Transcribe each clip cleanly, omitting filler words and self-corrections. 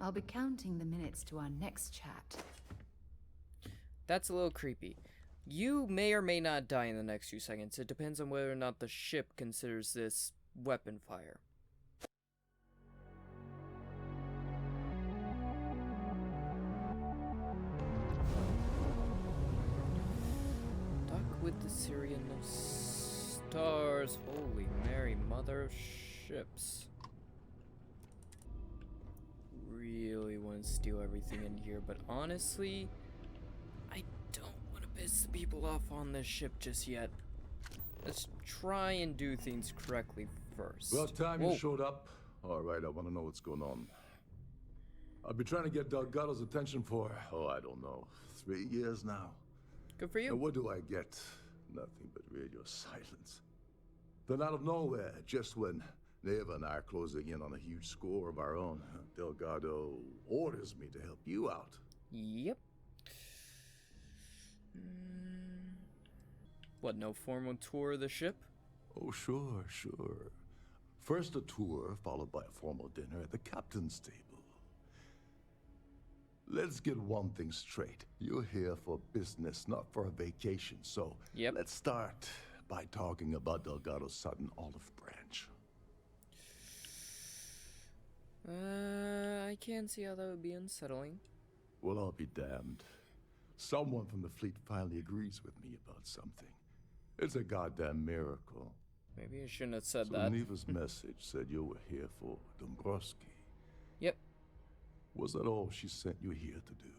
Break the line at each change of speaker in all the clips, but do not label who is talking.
I'll be counting the minutes to our next chat.
That's a little creepy. You may or may not die in the next few seconds. It depends on whether or not the ship considers this weapon fire. Dock with the Syrian of stars. Holy Mary, mother of ships. Really want to steal everything in here, but honestly, I don't want to piss the people off on this ship just yet. Let's try and do things correctly first.
Well, time you showed up. All right, I want to know what's going on. I've been trying to get Delgado's attention for, I don't know, 3 years now.
Good for you.
And what do I get? Nothing but radio silence. Then out of nowhere, just when Neva and I are closing in on a huge score of our own, Delgado orders me to help you out.
Yep. What, no formal tour of the ship?
Oh, sure. First a tour, followed by a formal dinner at the captain's table. Let's get one thing straight. You're here for business, not for a vacation. So let's start by talking about Delgado's sudden olive branch.
I can't see how that would be unsettling.
Well, I'll be damned. Someone from the fleet finally agrees with me about something. It's a goddamn miracle.
Maybe I shouldn't have said
so
that.
Neva's message said you were here for Dumbrosky.
Yep.
Was that all she sent you here to do?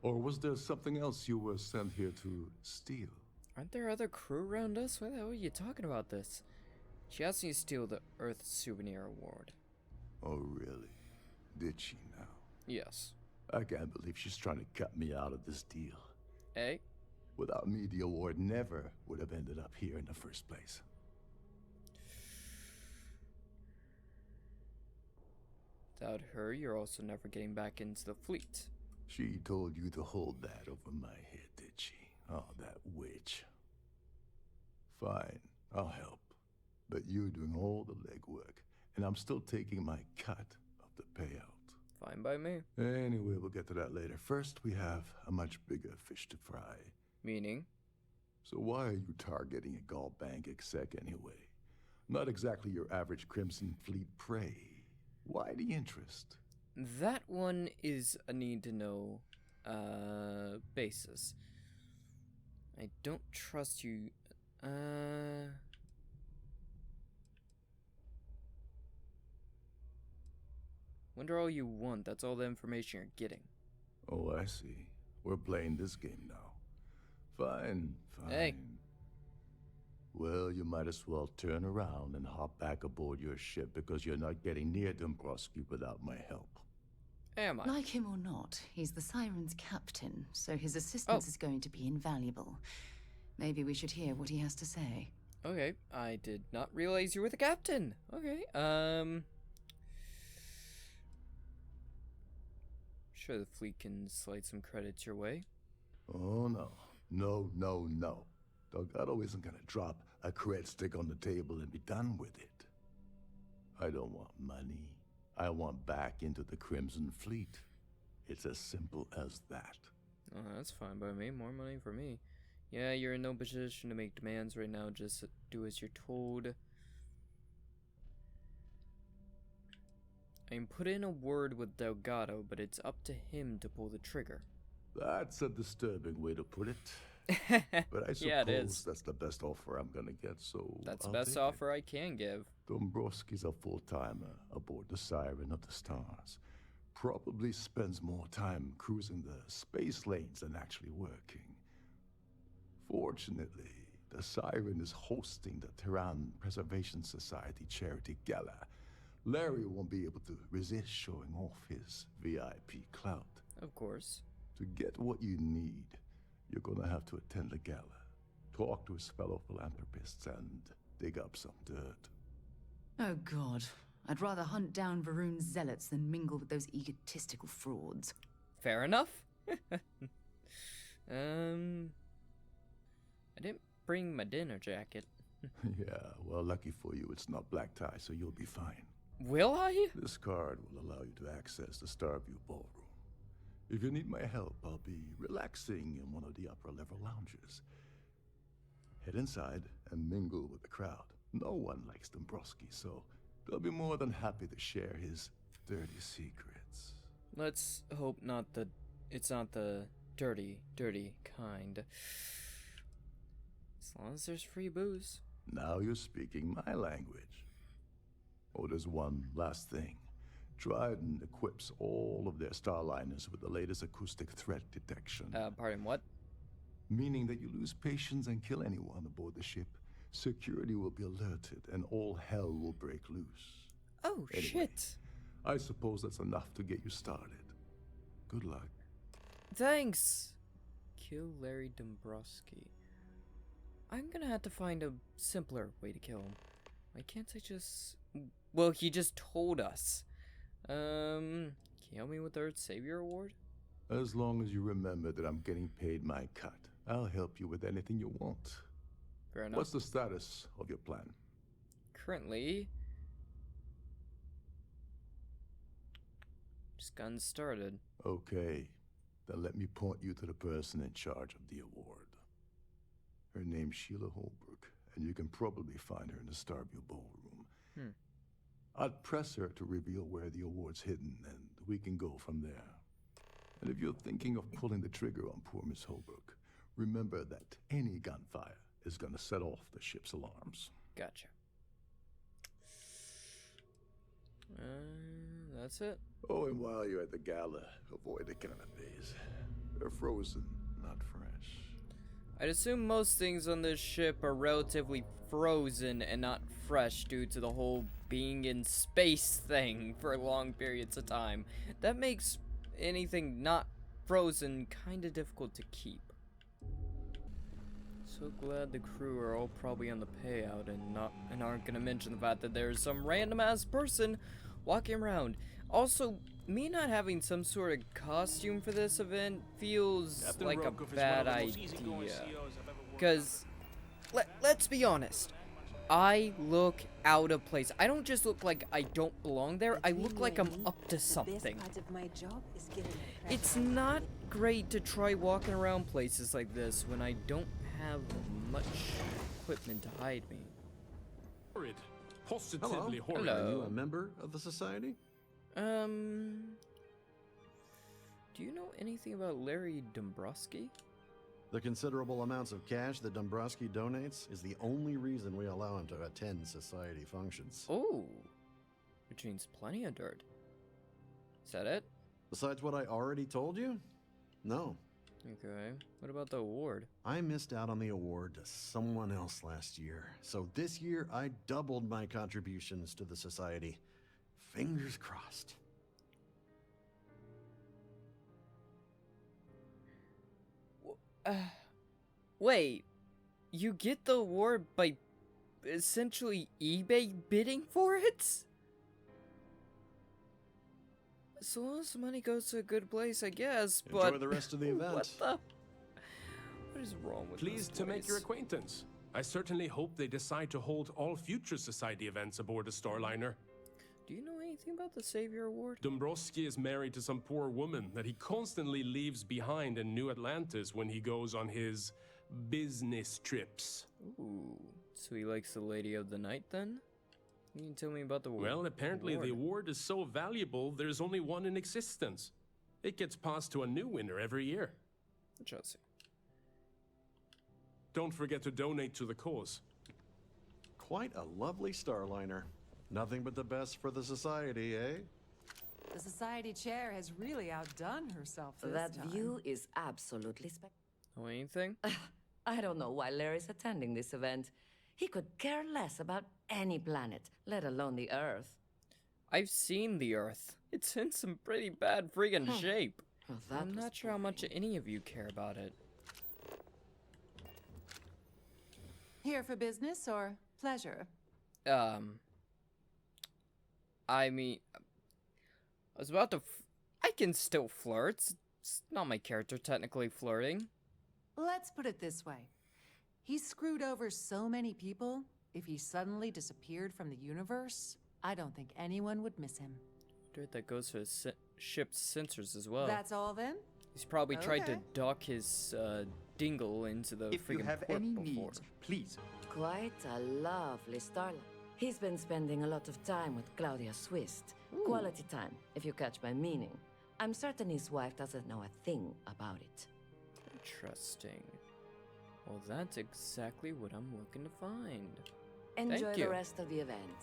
Or was there something else you were sent here to steal?
Aren't there other crew around us? Why the hell are you talking about this? She asked me to steal the Earth Souvenir Award.
Oh, really? Did she now?
Yes.
I can't believe she's trying to cut me out of this deal.
Hey?
Without me, the award never would have ended up here in the first place.
Without her, you're also never getting back into the fleet.
She told you to hold that over my head, did she? Oh, that witch. Fine, I'll help. But you're doing all the legwork, and I'm still taking my cut of the payout.
Fine by me.
Anyway, we'll get to that later. First, we have a much bigger fish to fry.
Meaning?
So why are you targeting a Galbank exec anyway? Not exactly your average Crimson Fleet prey. Why the interest?
That one is a need-to-know basis. I don't trust you. Wonder all you want. That's all the information you're getting.
Oh, I see. We're playing this game now. Fine.
Hey.
Well, you might as well turn around and hop back aboard your ship because you're not getting near Dumbrosky without my help.
Am I?
Like him or not, he's the Siren's captain, so his assistance is going to be invaluable. Maybe we should hear what he has to say.
Okay, I did not realize you were the captain. Okay, sure the fleet can slide some credits your way.
Oh, no. No. Delgado isn't gonna drop a cred stick on the table and be done with it. I don't want money. I want back into the Crimson Fleet. It's as simple as that.
Oh, that's fine by me. More money for me. Yeah, you're in no position to make demands right now. Just do as you're told. I can put in a word with Delgado, but it's up to him to pull the trigger.
That's a disturbing way to put it. But I suppose
yeah, it is.
That's the best offer I'm gonna get, so
that's
I'll
the best
take
offer I can give.
Dumbrosky's a full-timer aboard the Siren of the Stars. Probably spends more time cruising the space lanes than actually working. Fortunately, the Siren is hosting the Tehran Preservation Society charity gala. Larry won't be able to resist showing off his VIP clout.
Of course.
To get what you need, you're gonna have to attend the gala, talk to his fellow philanthropists, and dig up some dirt.
Oh God, I'd rather hunt down Varun's zealots than mingle with those egotistical frauds.
Fair enough. I didn't bring my dinner jacket.
Yeah, well, lucky for you, it's not black tie, so you'll be fine.
Will I?
This card will allow you to access the Starfield ballroom. If you need my help, I'll be relaxing in one of the upper level lounges. Head inside and mingle with the crowd. No one likes Dumbrosky, so they'll be more than happy to share his dirty secrets.
Let's hope it's not the dirty kind. As long as there's free booze.
Now you're speaking my language. Oh, there's one last thing. Dryden equips all of their starliners with the latest acoustic threat detection.
Pardon, what?
Meaning that you lose patience and kill anyone aboard the ship, security will be alerted and all hell will break loose.
Oh,
Anyway,
shit.
I suppose that's enough to get you started. Good luck.
Thanks. Kill Larry Dumbrosky. I'm gonna have to find a simpler way to kill him. Why can't I just... Well, he just told us. Can you help me with the Earth Savior Award?
As long as you remember that I'm getting paid my cut, I'll help you with anything you want.
Fair enough.
What's the status of your plan?
Currently... just gotten started.
Okay, then let me point you to the person in charge of the award. Her name's Sheila Holbrook, and you can probably find her in the Starfield ballroom. I'd press her to reveal where the award's hidden, and we can go from there. And if you're thinking of pulling the trigger on poor Miss Holbrook, remember that any gunfire is gonna set off the ship's alarms.
Gotcha. That's it.
Oh, and while you're at the gala, avoid the canapes. They're frozen, not fresh.
I'd assume most things on this ship are relatively frozen and not fresh due to the whole being in space thing for long periods of time. That makes anything not frozen kinda difficult to keep. So glad the crew are all probably on the payout and aren't gonna mention the fact that there's some random ass person walking around. Also, me not having some sort of costume for this event feels
Captain
like
Rokov
a bad idea. Because, let's be honest, I look out of place. I don't just look like I don't belong there, I look like I'm up to something. It's not great to try walking around places like this when I don't have much equipment to hide me.
Horrid. Positively horrid.
Hello.
Are you a member of the society?
Do you know anything about Larry Dumbrosky?
The considerable amounts of cash that Dumbrosky donates is the only reason we allow him to attend society functions.
Oh, which means plenty of dirt. Is that it?
Besides what I already told you? No.
Okay, what about the award?
I missed out on the award to someone else last year, so this year I doubled my contributions to the society. Fingers crossed.
Wait, you get the award by essentially eBay bidding for it? So long as the money goes to a good place, I guess, but...
Enjoy the rest of the event.
What is wrong with
Pleased
this
to make your
place?
acquaintance. I certainly hope they decide to hold all future society events aboard the Starliner.
Do you know anything about the Savior Award?
Dumbrosky is married to some poor woman that he constantly leaves behind in New Atlantis when he goes on his business trips.
Ooh, so he likes the Lady of the Night then? You can tell me about the
Well, apparently the award is so valuable, there's only one in existence. It gets passed to a new winner every year.
Interesting.
Don't forget to donate to the cause.
Quite a lovely starliner. Nothing but the best for the society, eh?
The society chair has really outdone herself this
That
time.
view is absolutely spectacular.
Know anything?
I don't know why Larry's attending this event. He could care less about any planet, let alone the Earth.
I've seen the Earth. It's in some pretty bad friggin' shape.
Well, that
I'm
was
not sure how much
boring.
any of you care about it.
Here for business or pleasure?
I mean, I was about to. I can still flirt. It's not my character technically flirting.
Let's put it this way. He screwed over so many people, if he suddenly disappeared from the universe, I don't think anyone would miss him.
Dirt that goes to his ship's sensors as well.
That's all then?
He's probably tried to
Okay.
dock his dingle into the
If you
friggin'
have
port
any
before.
needs, please.
Quite a lovely starliner. He's been spending a lot of time with Klaudia Swist. Quality time, if you catch my meaning. I'm certain his wife doesn't know a thing about it.
Interesting. Well, that's exactly what I'm looking to find.
Enjoy
you.
the rest of the event.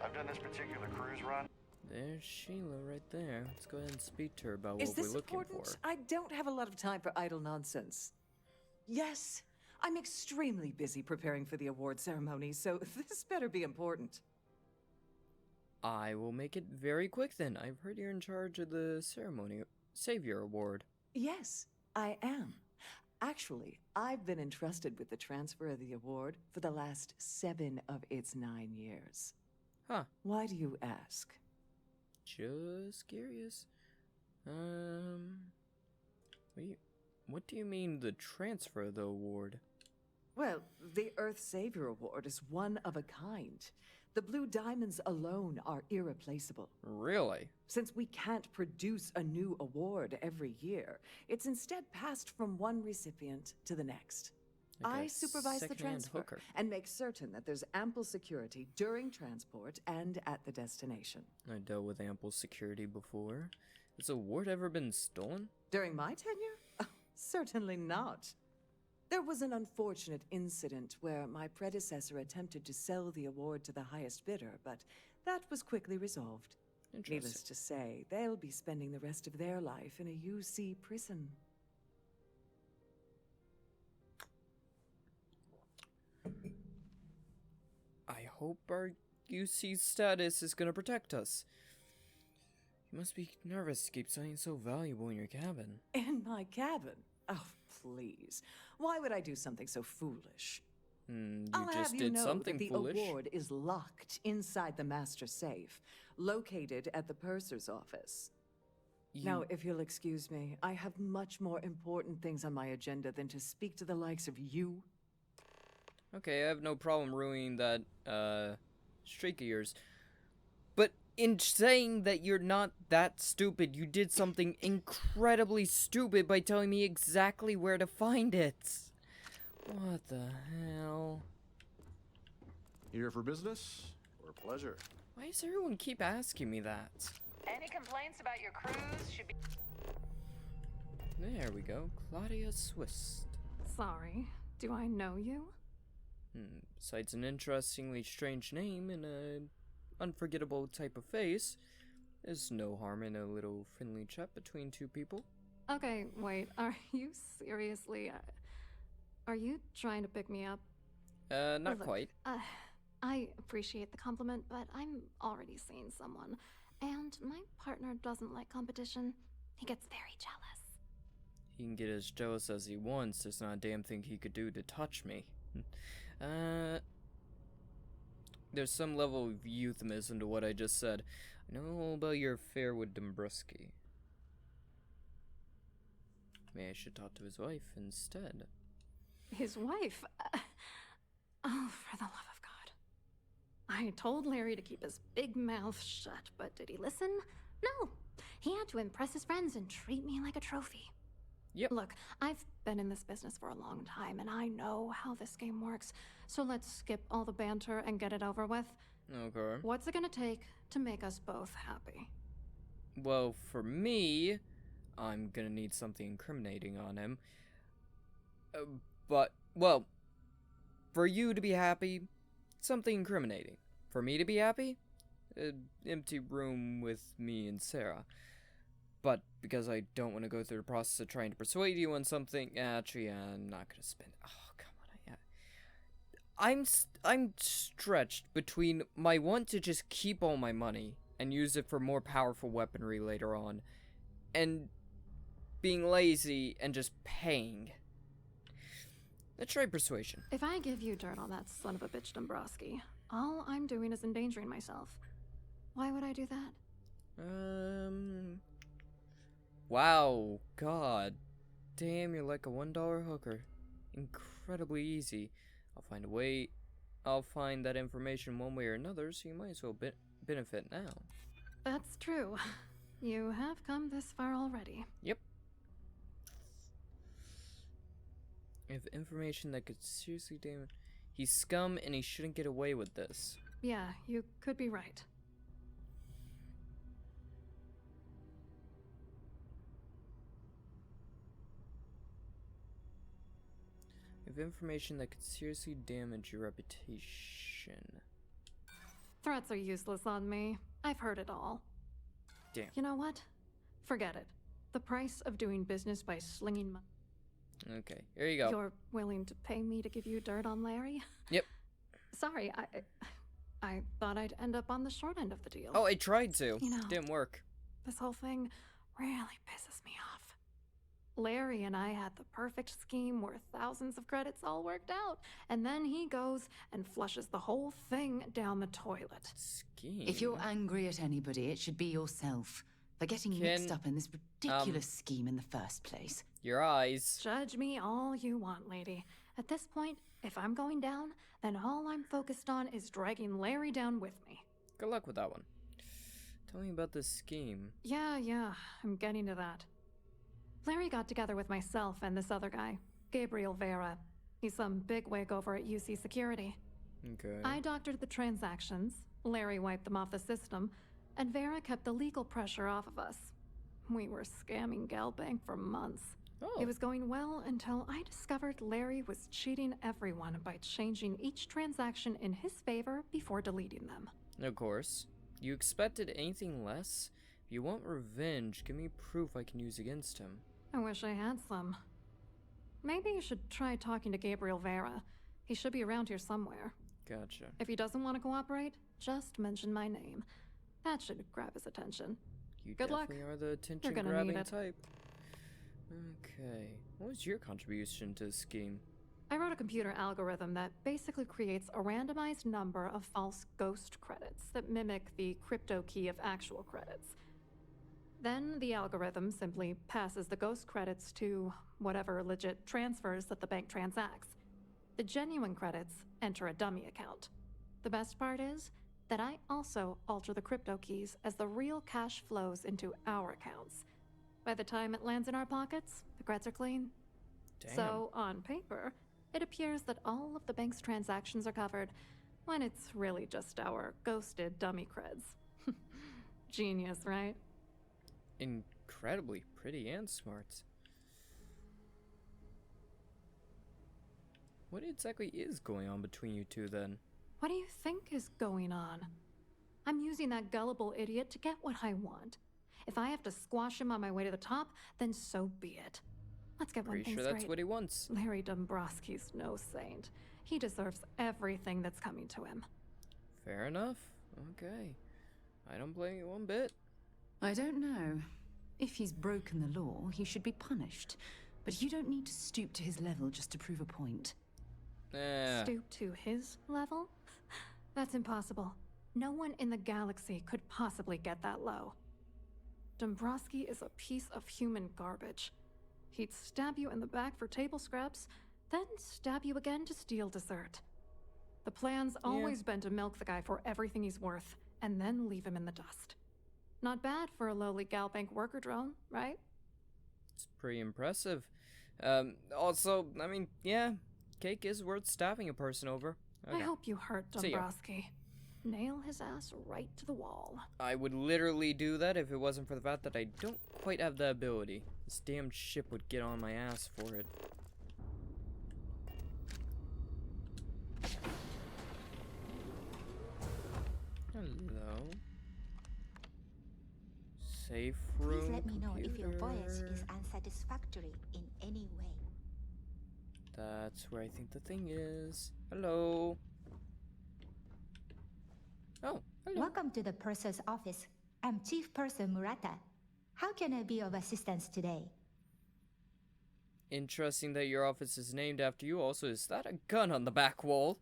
I've done this particular cruise run.
There's Sheila right there. Let's go ahead and speak to her about
Is
what we're
this
looking
important?
for.
I don't have a lot of time for idle nonsense. Yes, I'm extremely busy preparing for the award ceremony, so this better be important.
I will make it very quick then. I've heard you're in charge of the ceremony Savior Award.
Yes, I am. Actually, I've been entrusted with the transfer of the award for the last 7 of its 9 years.
Huh.
Why do you ask?
Just curious. What do you mean the transfer of the award?
Well, the Earth Savior Award is one of a kind. The blue diamonds alone are irreplaceable.
Really?
Since we can't produce a new award every year, it's instead passed from one recipient to the next.
Like a
I supervise the
second-hand
transfer
hooker.
and make certain that there's ample security during transport and at the destination.
I dealt with ample security before. Has the award ever been stolen?
During my tenure? Oh, certainly not. There was an unfortunate incident where my predecessor attempted to sell the award to the highest bidder, but that was quickly resolved.
Interesting.
Needless to say, they'll be spending the rest of their life in a UC prison.
I hope our UC status is gonna protect us. You must be nervous to keep something so valuable in your cabin.
In my cabin? Oh, please. Why would I do something so foolish?
You
I'll
just
have you
did
know
something
that the
foolish.
award is locked inside the master safe, located at the purser's office. Now, if you'll excuse me, I have much more important things on my agenda than to speak to the likes of you.
Okay, I have no problem ruining that, streak of yours. But in saying that you're not that stupid, you did something incredibly stupid by telling me exactly where to find it. What the hell?
Here for business or pleasure?
Why does everyone keep asking me that?
Any complaints about your cruise should be...
There we go, Claudia Swist.
Sorry, do I know you?
Besides an interestingly strange name and an unforgettable type of face, there's no harm in a little friendly chat between two people.
Okay, wait, are you seriously... are you trying to pick me up?
Not
Look,
quite.
I appreciate the compliment, but I'm already seeing someone. And my partner doesn't like competition. He gets very jealous.
He can get as jealous as he wants, there's not a damn thing he could do to touch me. There's some level of euphemism to what I just said. I know all about your affair with Dumbrosky. Maybe I should talk to his wife instead.
His wife? Oh, for the love of God. I told Larry to keep his big mouth shut, but did he listen? No. He had to impress his friends and treat me like a trophy.
Yep.
Look, I've been in this business for a long time, and I know how this game works. So let's skip all the banter and get it over with.
Okay.
What's it gonna take to make us both happy?
Well, for me, I'm gonna need something incriminating on him. Well, for you to be happy, something incriminating. For me to be happy, an empty room with me and Sarah. But because I don't want to go through the process of trying to persuade you on something, actually, I'm not gonna spend. Oh, come on, I'm stretched between my want to just keep all my money and use it for more powerful weaponry later on, and being lazy and just paying. Let's try persuasion.
If I give you dirt on that son of a bitch Dumbrosky, all I'm doing is endangering myself. Why would I do that?
Wow, God. Damn, you're like a $1 hooker. Incredibly easy. I'll find a way. I'll find that information one way or another, so you might as well benefit now.
That's true. You have come this far already.
Yep. If information that could seriously damage... He's scum and he shouldn't get away with this.
Yeah, you could be right.
If information that could seriously damage your reputation.
Threats are useless on me. I've heard it all.
Damn.
You know what? Forget it. The price of doing business by slinging money.
Okay, here you go.
You're willing to pay me to give you dirt on Larry?
Yep.
Sorry, I thought I'd end up on the short end of the deal.
Oh, I tried to.
You know,
didn't work.
This whole thing really pisses me off. Larry and I had the perfect scheme where thousands of credits all worked out, and then he goes and flushes the whole thing down the toilet.
Scheme?
If you're angry at anybody, it should be yourself for getting mixed up in this ridiculous scheme in the first place.
Your eyes.
Judge me all you want, lady. At this point, if I'm going down, then all I'm focused on is dragging Larry down with me.
Good luck with that one. Tell me about this scheme.
Yeah, I'm getting to that. Larry got together with myself and this other guy, Gabriel Vera. He's some bigwig over at UC Security.
Okay.
I doctored the transactions, Larry wiped them off the system, and Vera kept the legal pressure off of us. We were scamming Galbank for months.
Oh.
It was going well until I discovered Larry was cheating everyone by changing each transaction in his favor before deleting them.
Of course. You expected anything less? If you want revenge, give me proof I can use against him.
I wish I had some. Maybe you should try talking to Gabriel Vera. He should be around here somewhere.
Gotcha.
If he doesn't want to cooperate, just mention my name. That should grab his attention.
You
Good luck.
definitely are the attention-grabbing type. Okay. What was your contribution to the scheme?
I wrote a computer algorithm that basically creates a randomized number of false ghost credits that mimic the crypto key of actual credits. Then the algorithm simply passes the ghost credits to whatever legit transfers that the bank transacts. The genuine credits enter a dummy account. The best part is that I also alter the crypto keys as the real cash flows into our accounts. By the time it lands in our pockets, the creds are clean.
Damn.
So, on paper, it appears that all of the bank's transactions are covered, when it's really just our ghosted dummy creds. Genius, right?
Incredibly pretty and smart. What exactly is going on between you two, then?
What do you think is going on? I'm using that gullible idiot to get what I want. If I have to squash him on my way to the top, then so be it. Let's get one thing
Pretty sure
straight.
that's what he wants.
Larry Dumbrosky's no saint. He deserves everything that's coming to him.
Fair enough. Okay. I don't blame you one bit.
I don't know. If he's broken the law, he should be punished. But you don't need to stoop to his level just to prove a point.
Stoop to his level? That's impossible. No one in the galaxy could possibly get that low. Dumbrosky is a piece of human garbage. He'd stab you in the back for table scraps, then stab you again to steal dessert. The plan's always been to milk the guy for everything he's worth, and then leave him in the dust. Not bad for a lowly Galbank worker drone, right?
It's pretty impressive. Also, I mean, yeah, cake is worth stabbing a person over. Okay.
I hope you hurt
See ya.
Dumbrosky. Nail his ass right to the wall.
I would literally do that if it wasn't for the fact that I don't quite have the ability. This damn ship would get on my ass for it. Hello. Safe room.
Please let me know if your voice
computer.
is unsatisfactory in any way.
That's where I think the thing is. Hello. Oh, hello.
Welcome to the purser's office. I'm Chief Purser Murata. How can I be of assistance today?
Interesting that your office is named after you. Also, is that a gun on the back wall?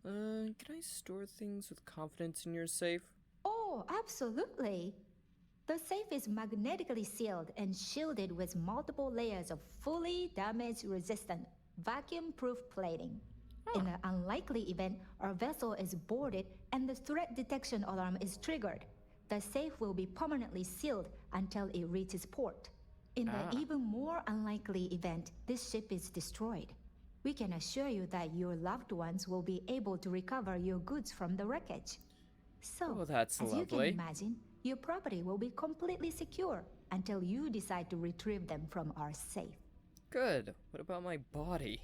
Can I store things with confidence in your safe?
Oh, absolutely. The safe is magnetically sealed and shielded with multiple layers of fully damage-resistant, vacuum-proof plating. In an unlikely event, our vessel is boarded and the threat detection alarm is triggered. The safe will be permanently sealed until it reaches port. In the even more unlikely event, this ship is destroyed. We can assure you that your loved ones will be able to recover your goods from the wreckage. So,
Oh, that's
as you can
lovely.
imagine, your property will be completely secure until you decide to retrieve them from our safe.
Good. What about my body?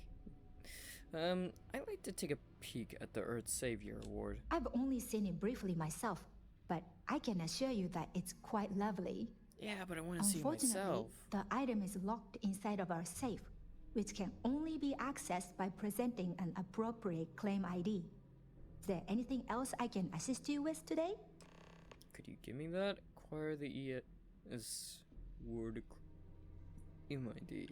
I'd like to take a peek at the Earth Savior Award.
I've only seen it briefly myself, but I can assure you that it's quite lovely.
Yeah, but I want to see it
Unfortunately,
myself.
the item is locked inside of our safe, which can only be accessed by presenting an appropriate claim ID. Is there anything else I can assist you with today?
Could you give me that? Acquire the word MID.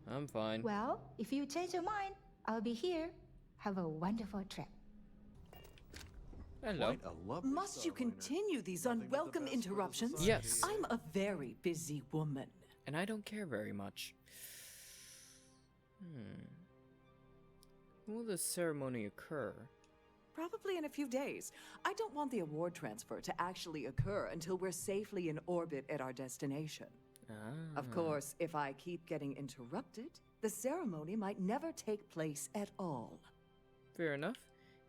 I'm fine.
Well, if you change your mind, I'll be here. Have a wonderful trip.
Hello.
Quite a lovely
Must you
starliner.
continue these
Nothing but the
unwelcome
best for the
interruptions?
society.
Yes.
I'm a very busy woman.
And I don't care very much. When will this ceremony occur?
Probably in a few days. I don't want the award transfer to actually occur until we're safely in orbit at our destination. Of course, if I keep getting interrupted, the ceremony might never take place at all.
Fair enough.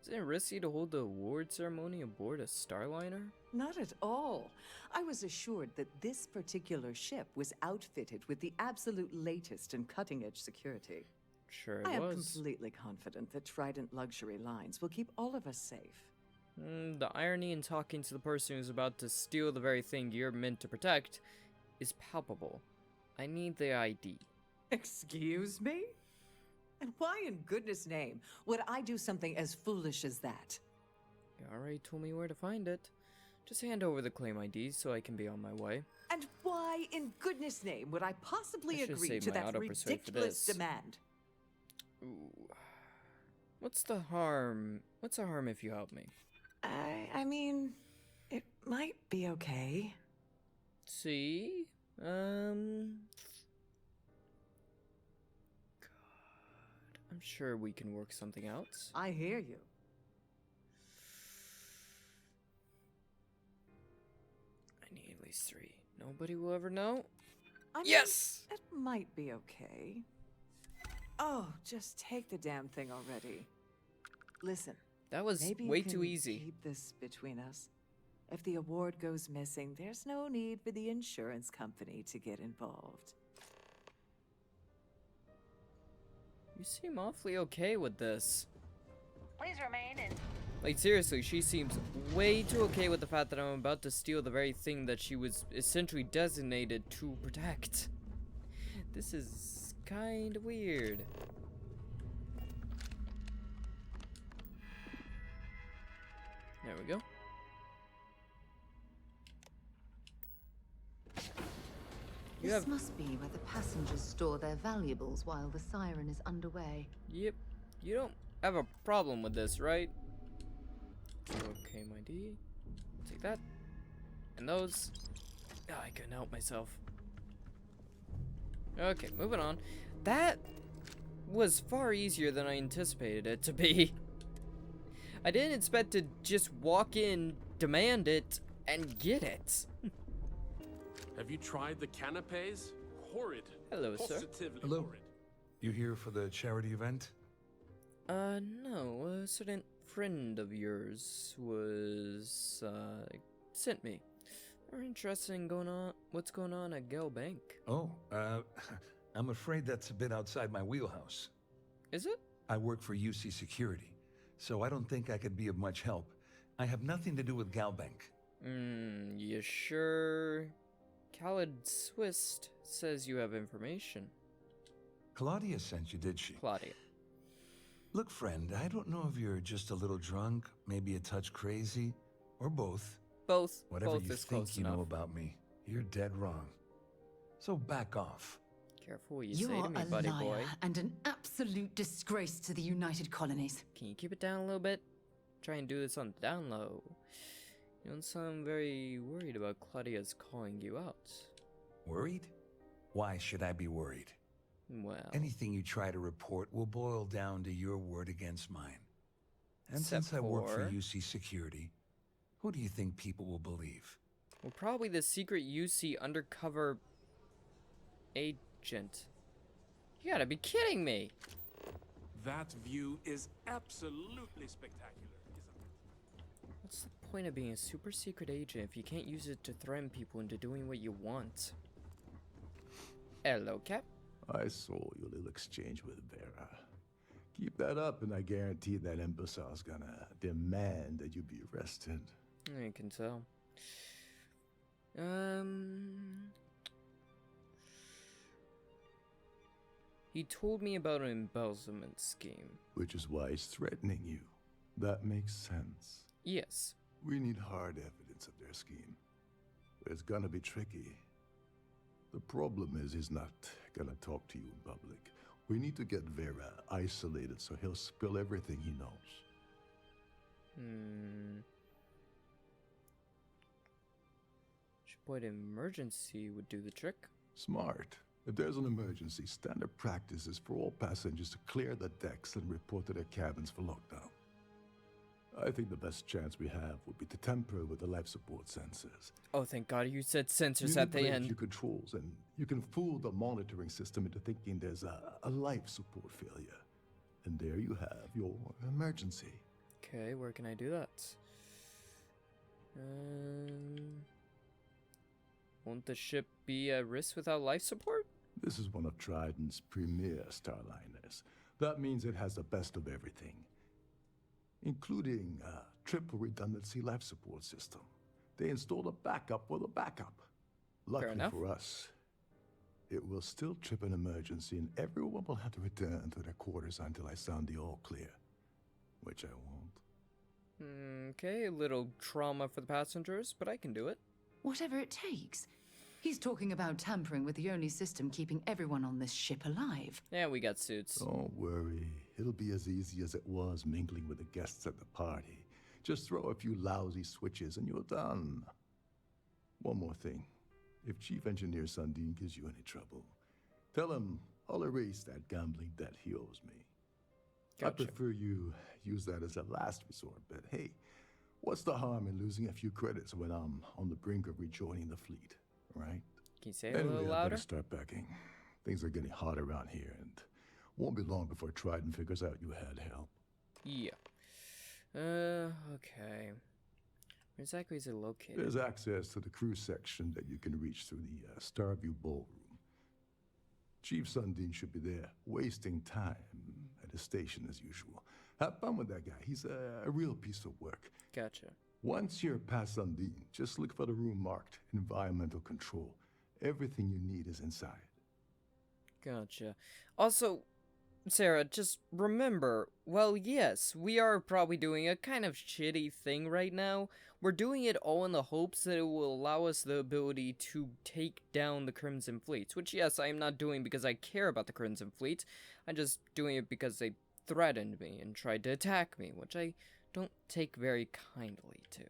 Isn't it risky to hold the award ceremony aboard a starliner?
Not at all. I was assured that this particular ship was outfitted with the absolute latest and cutting-edge security.
Sure
I
it
am
was.
completely confident that Trident Luxury Lines will keep all of us safe.
The irony in talking to the person who's about to steal the very thing you're meant to protect is palpable. I need the ID.
Excuse me? And why in goodness name would I do something as foolish as that?
You already told me where to find it. Just hand over the claim ID so I can be on my way.
And why in goodness name would I possibly
I should
agree
save
to
my
that
auto-persuade for
ridiculous
this.
demand?
Ooh. What's the harm? What's the harm if you help me?
I mean, it might be okay.
See? God, I'm sure we can work something out.
I hear you.
I need at least 3. Nobody will ever know.
I mean,
Yes!
it might be okay. Oh, just take the damn thing already. Listen,
That was
maybe
way
you
too
can
easy.
Keep this between us. If the award goes missing, there's no need for the insurance company to get involved.
You seem awfully okay with this.
Please remain in.
Like, seriously, she seems way too okay with the fact that I'm about to steal the very thing that she was essentially designated to protect. This is kind of weird. There we go.
This must be where the passengers store their valuables while the siren is underway.
Yep. You don't have a problem with this, right? Okay, my D. Take that. And those. Oh, I couldn't help myself. Okay, moving on. That was far easier than I anticipated it to be. I didn't expect to just walk in, demand it, and get it.
Have you tried the canapes? Horrid.
Hello, sir.
Positively
Hello.
horrid.
You here for the charity event?
No, a certain friend of yours was, sent me. Are interested in what's going on at Galbank.
Oh, I'm afraid that's a bit outside my wheelhouse.
Is it?
I work for UC Security, so I don't think I could be of much help. I have nothing to do with Galbank.
You sure? Swist says you have information.
Klaudia sent you, did she?
Klaudia.
Look, friend, I don't know if you're just a little drunk, maybe a touch crazy, or both.
Both.
Whatever
Both
you
is
think
close
you
enough.
know about me, you're dead wrong. So back off.
Careful what you
You
say
are
to me,
a
buddy
liar
boy.
and an absolute disgrace to the United Colonies.
Can you keep it down a little bit? Try and do this on the down low. You don't sound very worried about Claudia's calling you out.
Worried? Why should I be worried?
Well,
Anything you try to report will boil down to your word against mine. And
Except
since I work for
for-
UC Security, who do you think people will believe?
well, probably the secret UC undercover agent. You gotta be kidding me.
That view is absolutely spectacular, isn't it?
What's the point of being a super secret agent if you can't use it to threaten people into doing what you want? Hello, Cap.
I saw your little exchange with Vera. Keep that up, and I guarantee that imbecile's gonna demand that you be arrested.
I can tell. He told me about an embezzlement scheme.
Which is why he's threatening you. That makes sense.
Yes.
We need hard evidence of their scheme. But it's gonna be tricky. The problem is he's not gonna talk to you in public. We need to get Vera isolated so he'll spill everything he knows.
But emergency would do the trick.
Smart. If there's an emergency, standard practice is for all passengers to clear the decks and report to their cabins for lockdown. I think the best chance we have would be to tamper with the life support sensors.
Oh, thank God you said sensors at the
manipulate
end.
a few controls, and you can fool the monitoring system into thinking there's a life support failure. And there you have your emergency.
Okay, where can I do that? Won't the ship be at risk without life support?
This is one of Trident's premier starliners. That means it has the best of everything, including a triple redundancy life support system. They installed a backup for the backup. Luckily for us, it will still trip an emergency and everyone will have to return to their quarters until I sound the all clear, which I won't.
Okay, a little trauma for the passengers, but I can do it.
Whatever it takes. He's talking about tampering with the only system keeping everyone on this ship alive.
Yeah, we got suits.
Don't worry. It'll be as easy as it was mingling with the guests at the party. Just throw a few lousy switches and you're done. One more thing. If Chief Engineer Sundin gives you any trouble, tell him I'll erase that gambling debt he owes me.
Gotcha.
I prefer you use that as a last resort, but hey, what's the harm in losing a few credits when I'm on the brink of rejoining the fleet, right?
Can you say it a
Anyway,
little
I
louder?
better start packing. Things are getting hot around here, and won't be long before Trident figures out you had help.
Yeah. Okay. Where exactly is it located?
There's access to the crew section that you can reach through the Starview ballroom. Chief Sundin should be there, wasting time at his station as usual. Have fun with that guy. He's a real piece of work.
Gotcha.
Once you're past Sundin, just look for the room marked Environmental Control. Everything you need is inside.
Gotcha. Also, Sarah, just remember, well, yes, we are probably doing a kind of shitty thing right now. We're doing it all in the hopes that it will allow us the ability to take down the Crimson Fleets, which, yes, I am not doing because I care about the Crimson Fleet. I'm just doing it because they threatened me and tried to attack me, which I don't take very kindly to.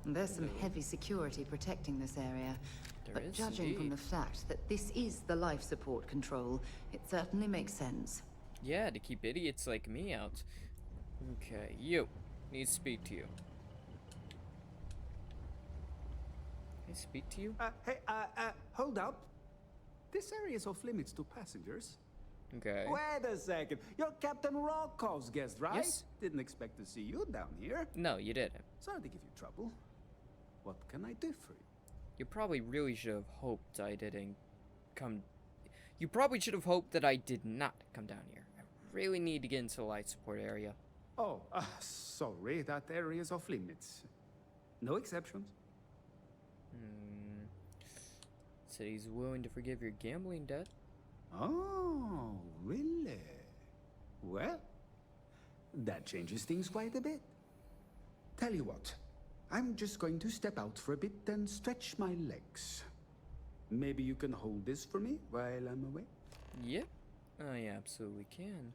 There's some heavy security protecting this area.
There
But
is
judging from
indeed.
the fact that this is the life support control, it certainly makes sense.
Yeah, to keep idiots like me out. Okay, you. Need to speak to you. Can I speak to you?
Hold up. This area is off limits to passengers.
Okay.
Wait a second. You're Captain Rokov's guest, right?
Yes.
Didn't expect to see you down here.
No, you didn't.
Sorry to give you trouble. What can I do for you?
You probably really should have hoped I didn't come... You probably should have hoped that I did not come down here. I really need to get into the life support area.
Oh, sorry. That area is off limits. No exceptions.
Said he's willing to forgive your gambling debt.
Oh, really? Well, that changes things quite a bit. Tell you what, I'm just going to step out for a bit and stretch my legs. Maybe you can hold this for me while I'm away?
Yep, I absolutely can.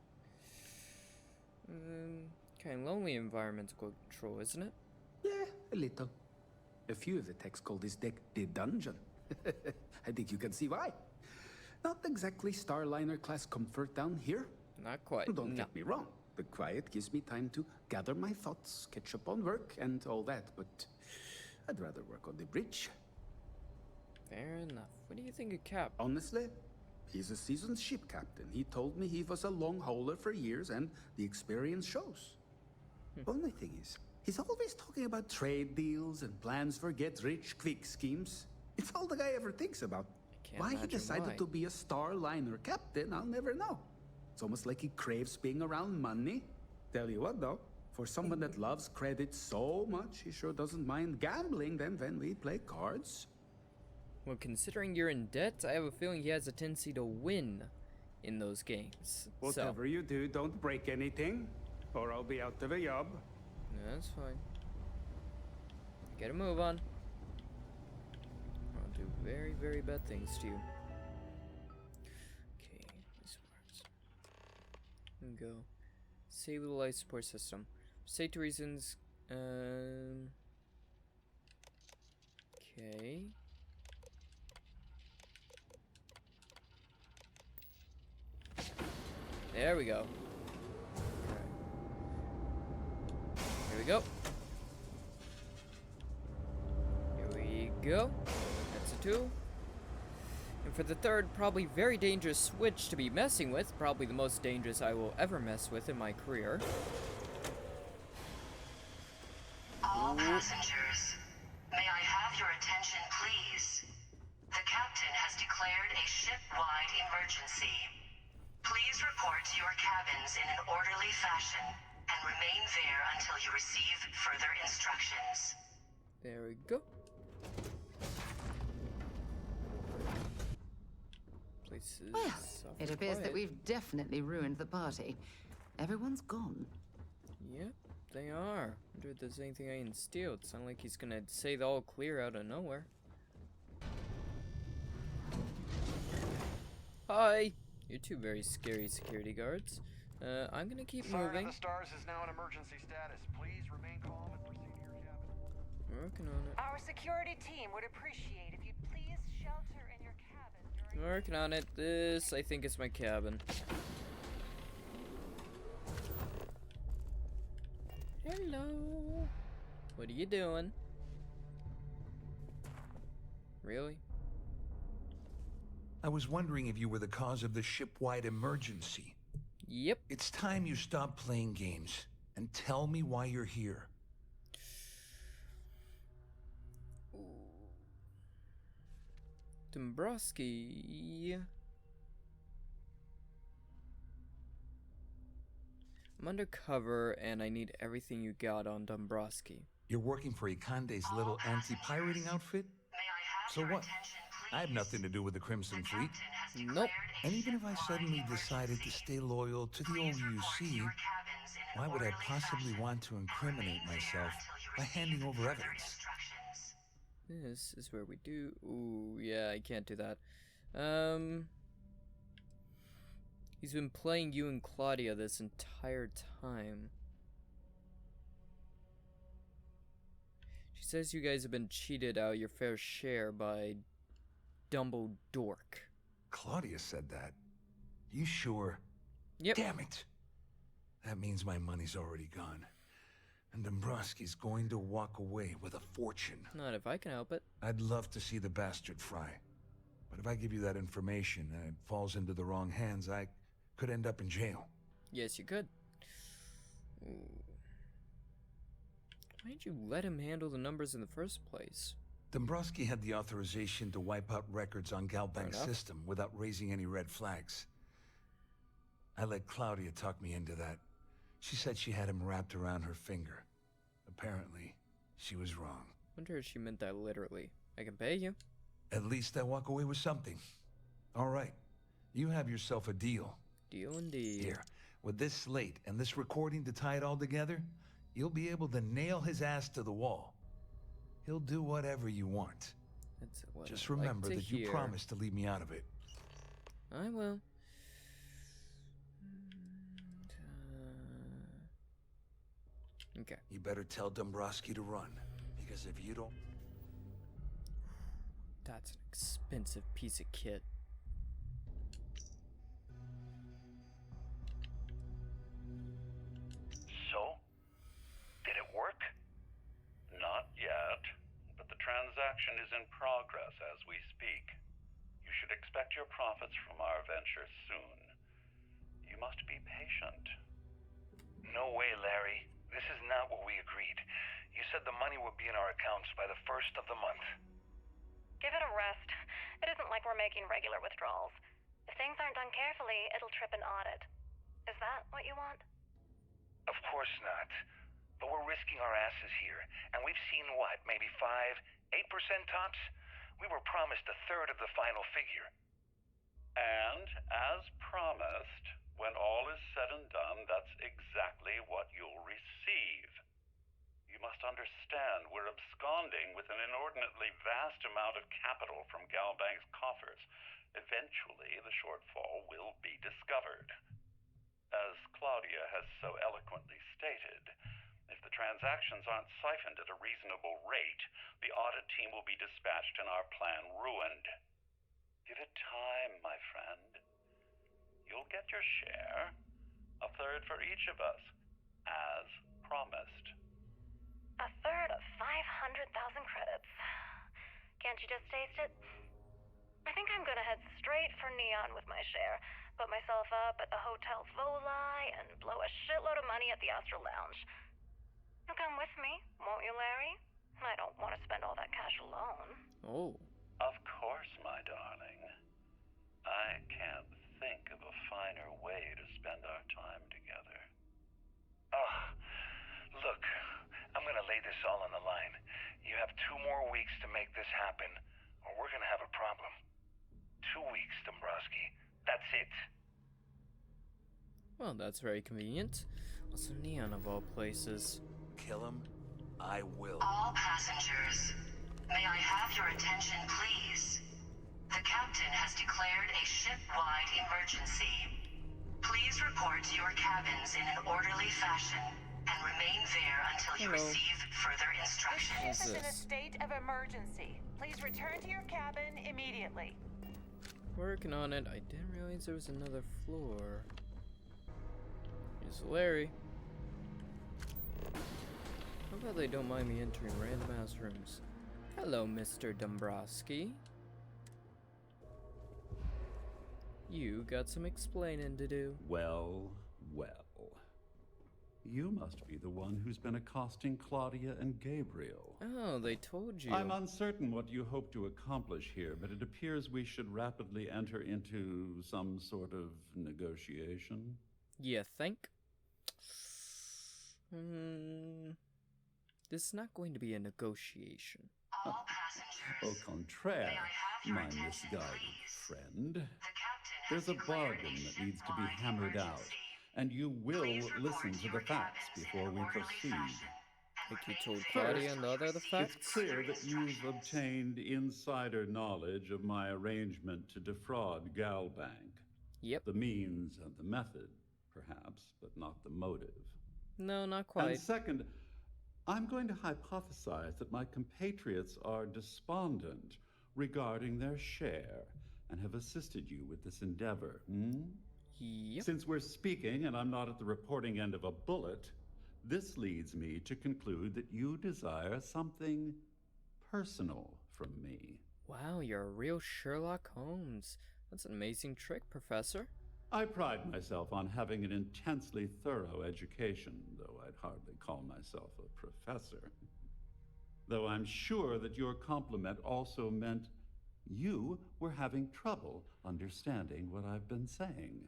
Kind of lonely environmental control, isn't it?
Yeah, a little. A few of the techs call this deck the dungeon. I think you can see why. Not exactly Starliner class comfort down here.
Not quite.
Don't
No.
get me wrong. The quiet gives me time to gather my thoughts, catch up on work, and all that, but I'd rather work on the bridge.
Fair enough. What do you think of Cap?
Honestly, he's a seasoned ship captain. He told me he was a long hauler for years, and the experience shows. Only thing is, he's always talking about trade deals and plans for get-rich-quick schemes. It's all the guy ever thinks about.
Can't
Why he
imagine
decided
why.
to be a Starliner captain, I'll never know. It's almost like he craves being around money. Tell you what, though, for someone that loves credit so much, he sure doesn't mind gambling then when we play cards.
Well, considering you're in debt, I have a feeling he has a tendency to win in those games.
Whatever you do, don't break anything, or I'll be out of a job.
Yeah, that's fine. Get a move on. I'll do very, very bad things to you. Okay, this works. And go. Save the life support system. For safety reasons, okay. There we go. Here we go. Here we go. That's a 2. And for the third, probably very dangerous switch to be messing with. Probably the most dangerous I will ever mess with in my career.
All passengers, may I have your attention, please? The captain has declared a ship-wide emergency. Please report to your cabins in an orderly fashion and remain there until you receive further instructions.
There we go. Places.
Well,
soft
it
and
appears that
quiet.
we've definitely ruined the party. Everyone's gone.
Yep, they are. Wonder if there's anything I can steal. It sounds like he's gonna say the all clear out of nowhere. Hi! You're two very scary security guards. I'm gonna keep
Siren
moving.
of the Stars is now in emergency status. Please remain calm and proceed to your cabin.
Working on it.
Our security team would appreciate if you'd please shelter in your cabin during...
Working on it. This, I think, is my cabin. Hello. What are you doing? Really?
I was wondering if you were the cause of the ship-wide emergency.
Yep.
It's time you stop playing games and tell me why you're here.
Dumbrosky. I'm undercover and I need everything you got on Dumbrosky.
You're working for Ikande's little anti-pirating outfit? So what? I have nothing to do with the Crimson Fleet.
Nope.
And even if I suddenly decided to stay loyal to the OUC, why would I possibly want to incriminate myself by handing over evidence?
This is where we do. Ooh, yeah, I can't do that. He's been playing you and Klaudia this entire time. She says you guys have been cheated out your fair share by Dumbo Dork.
Klaudia said that. You sure?
Yep.
Damn it! That means my money's already gone. And Dumbrosky's going to walk away with a fortune.
Not if I can help it.
I'd love to see the bastard fry. But if I give you that information and it falls into the wrong hands, I could end up in jail.
Yes, you could. Ooh. Why'd you let him handle the numbers in the first place?
Dumbrosky had the authorization to wipe out records on Galbank's system without raising any red flags. I let Klaudia talk me into that. She said she had him wrapped around her finger. Apparently, she was wrong.
Wonder if she meant that literally. I can pay you.
At least I walk away with something. All right, you have yourself a deal.
Deal indeed.
Here, with this slate and this recording to tie it all together, you'll be able to nail his ass to the wall. He'll do whatever you want.
That's what
Just
I'd like
remember
to
that you
hear.
promised to leave me out of it.
I will. Okay.
You better tell Dumbrosky to run, because if you don't...
That's an expensive piece of kit.
expect your profits from our venture soon. You must be patient.
No way, Larry. This is not what we agreed. You said the money would be in our accounts by the 1st of the month.
Give it a rest. It isn't like we're making regular withdrawals. If things aren't done carefully, it'll trip an audit. Is that what you want?
Of course not. But we're risking our asses here. And we've seen what, maybe 5, 8% tops? We were promised a third of the final figure.
And, as promised, when all is said and done, that's exactly what you'll receive. You must understand we're absconding with an inordinately vast amount of capital from Galbank's coffers. Eventually, the shortfall will be discovered. As Klaudia has so eloquently stated, if the transactions aren't siphoned at a reasonable rate, the audit team will be dispatched and our plan ruined. Give it time, my friend. You'll get your share, a third for each of us, as promised.
A third of 500,000 credits. Can't you just taste it? I think I'm gonna head straight for Neon with my share, put myself up at the Hotel Voli, and blow a shitload of money at the Astral Lounge. You'll come with me, won't you, Larry? I don't want to spend all that cash alone.
Oh.
Of course, my darling. I can't think of a finer way to spend our time together.
Oh, look, I'm gonna lay this all on the line. You have 2 more weeks to make this happen, or we're gonna have a problem. 2 weeks, Dumbrosky. That's it.
Well, that's very convenient. Also, Neon of all places.
Kill him? I will.
All passengers, may I have your attention, please? The captain has declared a ship-wide emergency. Please report to your cabins in an orderly fashion and remain there until you receive further instructions.
What is
In a
this?
state of emergency. Please return to your cabin immediately.
Working on it. I didn't realize there was another floor. Here's Larry. How about they don't mind me entering random ass rooms? Hello, Mr. Dumbrosky. You got some explaining to do.
Well, well. You must be the one who's been accosting Klaudia and Gabriel.
Oh, they told you.
I'm uncertain what you hope to accomplish here, but it appears we should rapidly enter into some sort of negotiation.
You think? This is not going to be a negotiation.
All passengers,
Au contraire,
may I have your
my
attention,
misguided
please?
friend.
The captain has
There's a
declared
bargain that
ship-wide
needs to be hammered out,
emergency.
and you will
Please
listen
report
to
your
the facts
cabins in
before
an
we
orderly
proceed.
fashion and
Like you
remain
told
there
Klaudia and the
until
other
you
the
receive
facts?
It's clear
further
that you've
instructions.
obtained insider knowledge of my arrangement to defraud Galbank.
Yep.
The means and the method, perhaps, but not the motive.
No, not quite.
And second, I'm going to hypothesize that my compatriots are despondent regarding their share and have assisted you with this endeavor.
Yep.
Since we're speaking and I'm not at the reporting end of a bullet, this leads me to conclude that you desire something personal from me.
Wow, you're a real Sherlock Holmes. That's an amazing trick, Professor.
I pride myself on having an intensely thorough education, though I'd hardly call myself a professor. Though I'm sure that your compliment also meant you were having trouble understanding what I've been saying.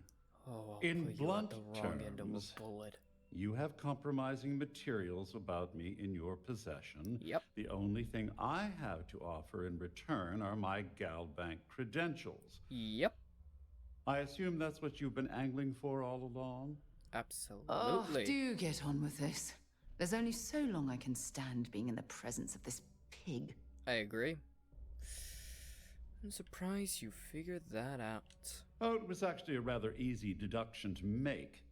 Oh, I'll
In
put you at
blunt
the wrong end of
terms,
a bullet.
you have compromising materials about me in your possession.
Yep.
The only thing I have to offer in return are my Galbank credentials.
Yep.
I assume that's what you've been angling for all along?
Absolutely.
Oh, do get on with this. There's only so long I can stand being in the presence of this pig.
I agree. I'm surprised you figured that out.
Oh, it was actually a rather easy deduction to make.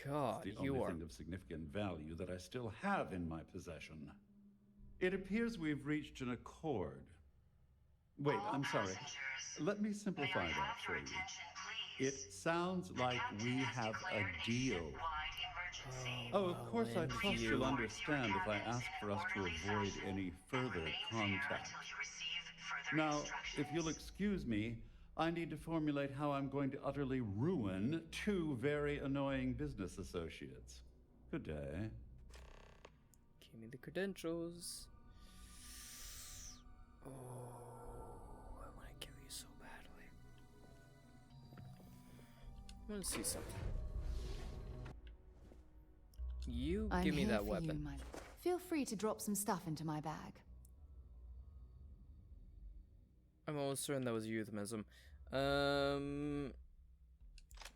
God,
It's the
you
only
are.
thing of significant value that I still have in my possession. It appears we've reached an accord. Wait,
All
I'm sorry.
passengers,
Let me
may
simplify
I
that
have
for
your
you.
attention, please?
It sounds
The
like
captain
we
has
have
declared
a deal.
ship-wide emergency.
Oh, of course, I
Well,
trust
you-
you'll understand if I ask for us to avoid any further contact.
Until you receive further
Now,
instructions.
if you'll excuse me, I need to formulate how I'm going to utterly ruin 2 very annoying business associates. Good day.
Give me the credentials. Oh, I want to kill you so badly. I want to see something. You
I'm
give me
here
that
for
weapon.
You, my... Feel free to drop some stuff into my bag.
I'm almost certain that was a euphemism.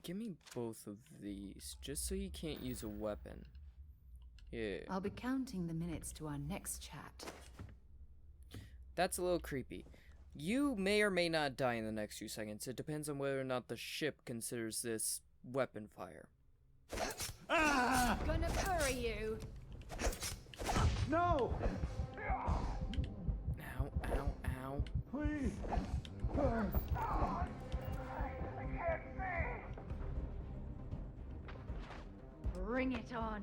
Give me both of these, just so you can't use a weapon. Yeah.
I'll be counting the minutes to our next chat.
That's a little creepy. You may or may not die in the next few seconds. It depends on whether or not the ship considers this weapon fire.
Ah! Gonna bury you.
No!
Ow, ow, ow.
Please!
Bring it on.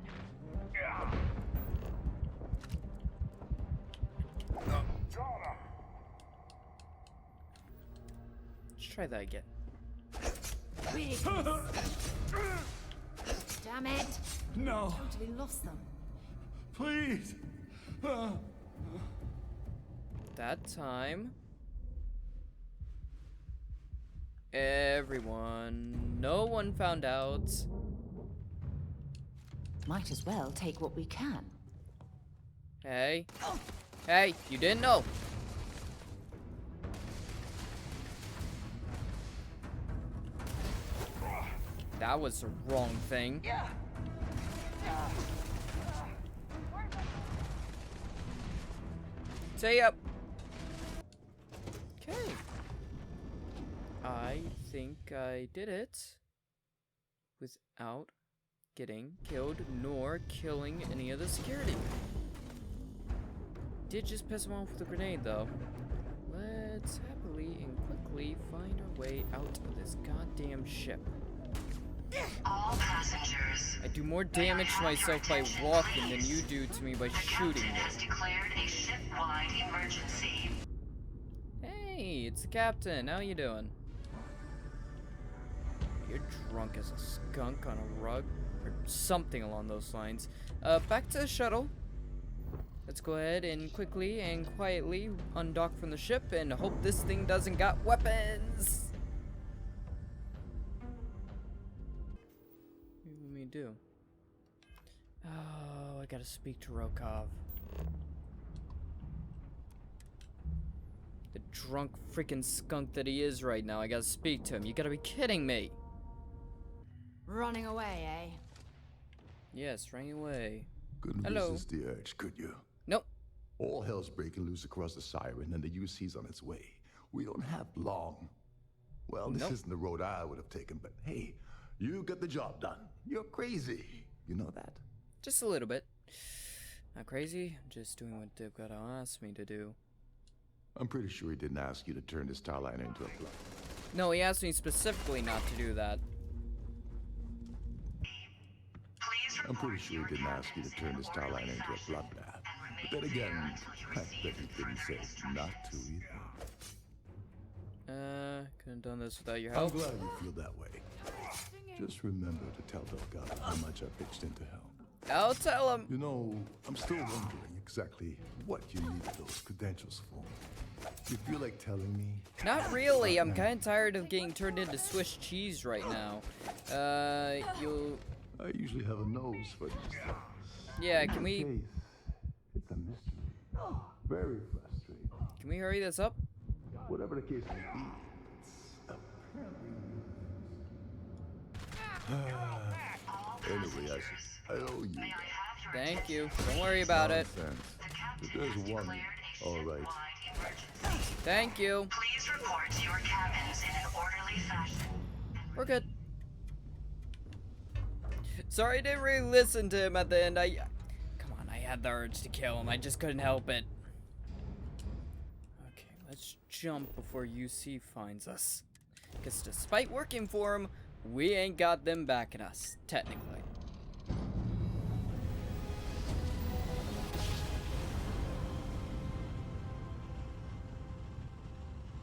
Let's try that again.
Big. Damn it!
No!
Totally lost them.
Please!
That time, everyone, no one found out.
Might as well take what we can.
Hey, hey, you didn't know. That was the wrong thing. Stay up. Okay. I think I did it without getting killed nor killing any of the security. Did just piss him off with a grenade though. Let's happily and quickly find our way out of this goddamn ship.
All passengers.
I do more damage to myself by walking than you do to me by shooting me.
The captain has declared a ship-wide emergency.
Hey, it's the captain. How you doing? You're drunk as a skunk on a rug, or something along those lines. Back to the shuttle. Let's go ahead and quickly and quietly undock from the ship and hope this thing doesn't got weapons. What do you want me to do? Oh, I gotta speak to Rokov. The drunk freaking skunk that he is right now. I gotta speak to him. You gotta be kidding me.
Running away, eh?
Yes, running away.
Couldn't
Hello.
resist the urge, could you?
Nope.
All hell's breaking loose across the Siren, and the UC's on its way. We don't have long. Well, this isn't the road I would have taken, but hey, you got the job done. You're crazy. You know that?
Just a little bit. Not crazy, just doing what they've got to ask me to do.
I'm pretty sure he didn't ask you to turn the starliner into a blood.
No, he asked me specifically not to do that.
I'm pretty sure he didn't ask you to turn the starliner into a bloodbath. But then again, I bet he didn't say not to either.
Couldn't have done this without your help.
I'm glad you feel that way. Just remember to tell Delgado how much I pitched into help.
I'll tell him.
You know, I'm still wondering exactly what you needed those credentials for. You feel like telling me?
Not really. I'm kind of tired of getting turned into Swiss cheese right now. You'll...
I usually have a nose for these things.
Yeah, can we...
It's a mystery. Very frustrating.
Can we hurry this up?
Whatever the case may be, it's apparently... Anyway, I owe you.
Thank you. Don't worry about it.
But there's one. All right.
Thank you.
Please report to your cabins in an orderly fashion.
We're good. Sorry I didn't really listen to him at the end. Come on, I had the urge to kill him. I just couldn't help it. Okay, let's jump before UC finds us. Because despite working for him, we ain't got them backing us, technically.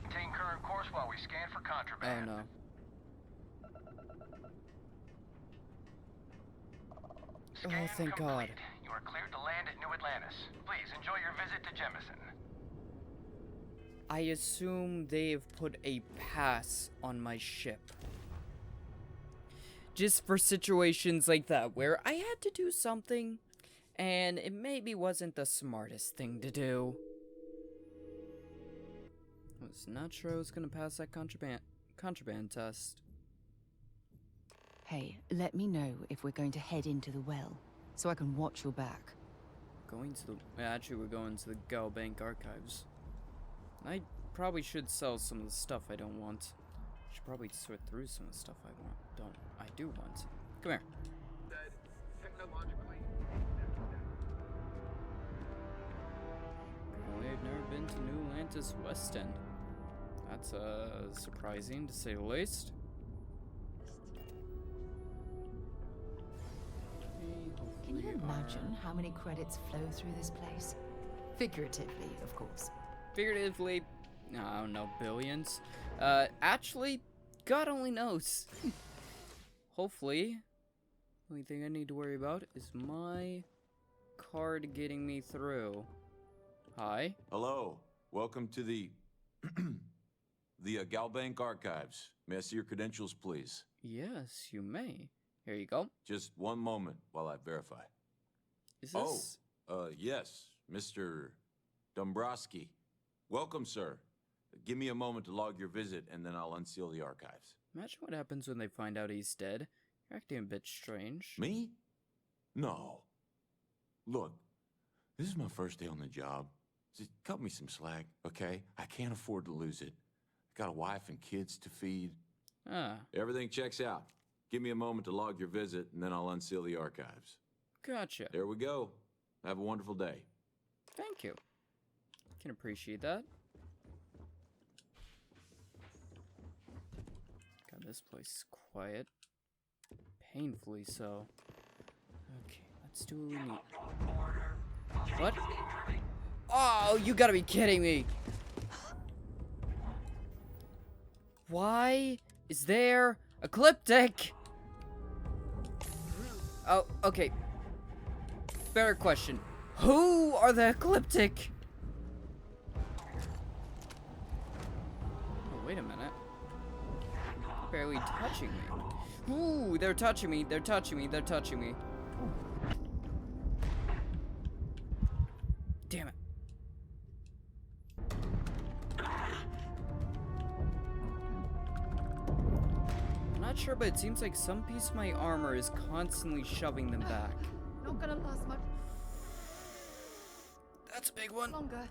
Maintain current course course while we scan for contraband.
Oh no.
Scan
Oh, thank God.
complete. You are cleared to land at New Atlantis. Please enjoy your visit to Jemison.
I assume they've put a pass on my ship. Just for situations like that, where I had to do something, and it maybe wasn't the smartest thing to do. I was not sure I was gonna pass that contraband test.
Hey, let me know if we're going to head into the well, so I can watch your back.
Actually, we're going to the Galbank archives. I probably should sell some of the stuff I don't want. Should probably sort through some of the stuff I do want. Come here. Apparently I've never been to New Atlantis West End. That's surprising to say the least.
Can you imagine how many credits flow through this place? Figuratively, of course.
Figuratively, I don't know, billions. Actually, God only knows. Hopefully, the only thing I need to worry about is my card getting me through. Hi.
Hello. Welcome to the Galbank archives. May I see your credentials, please?
Yes, you may. Here you go.
Just one moment while I verify.
Is this?
Yes, Mr. Dumbrosky. Welcome, sir. Give me a moment to log your visit, and then I'll unseal the archives.
Imagine what happens when they find out he's dead. You're acting a bit strange.
Me? No. Look, this is my first day on the job. Just cut me some slack, okay? I can't afford to lose it. I got a wife and kids to feed.
Ah.
Everything checks out. Give me a moment to log your visit, and then I'll unseal the archives.
Gotcha.
There we go. Have a wonderful day.
Thank you. Can appreciate that. God, this place is quiet. Painfully so. Okay, let's do what we need. What? Oh, you gotta be kidding me! Why is there ecliptic? Oh, okay. Better question. Who are the ecliptic? Oh, wait a minute. Barely touching me. Ooh, they're touching me. They're touching me. They're touching me. Damn it. I'm not sure, but it seems like some piece of my armor is constantly shoving them back.
Not gonna last much.
That's a big one.
Longer.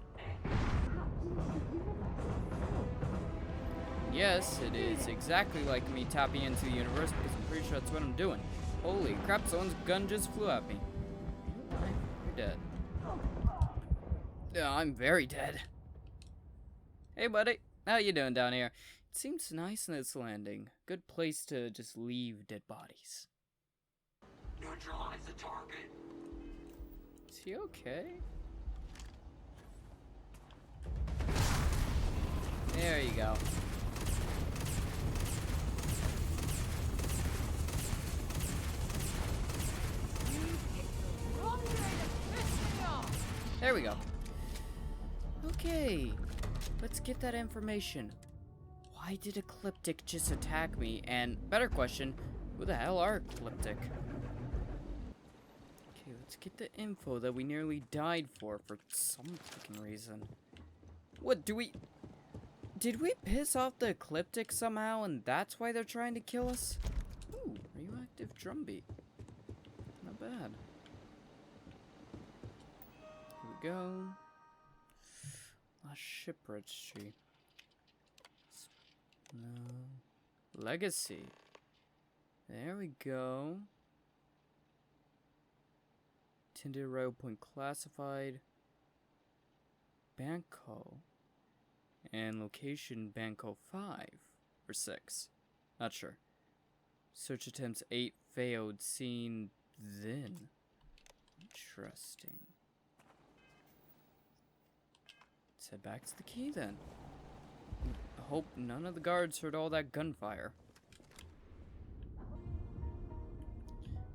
Yes, it is exactly like me tapping into the universe because I'm pretty sure that's what I'm doing. Holy crap, someone's gun just flew at me. You're dead. Yeah, I'm very dead. Hey, buddy. How you doing down here? It seems nice in this landing. Good place to just leave dead bodies.
Neutralize the target.
Is he okay? There you go. There we go. Okay, let's get that information. Why did Ecliptic just attack me? And better question, who the hell are Ecliptic? Okay, let's get the info that we nearly died for some fucking reason. What, did we piss off the Ecliptic somehow and that's why they're trying to kill us? Ooh, radioactive drumbeat. Not bad. Here we go. Last ship registry. No. Legacy. There we go. Tinder Row Point classified. Banco. And location Banco 5 or 6. Not sure. Search attempts 8 failed. Seen then. Interesting. Let's head back to the key then. hope none of the guards heard all that gunfire.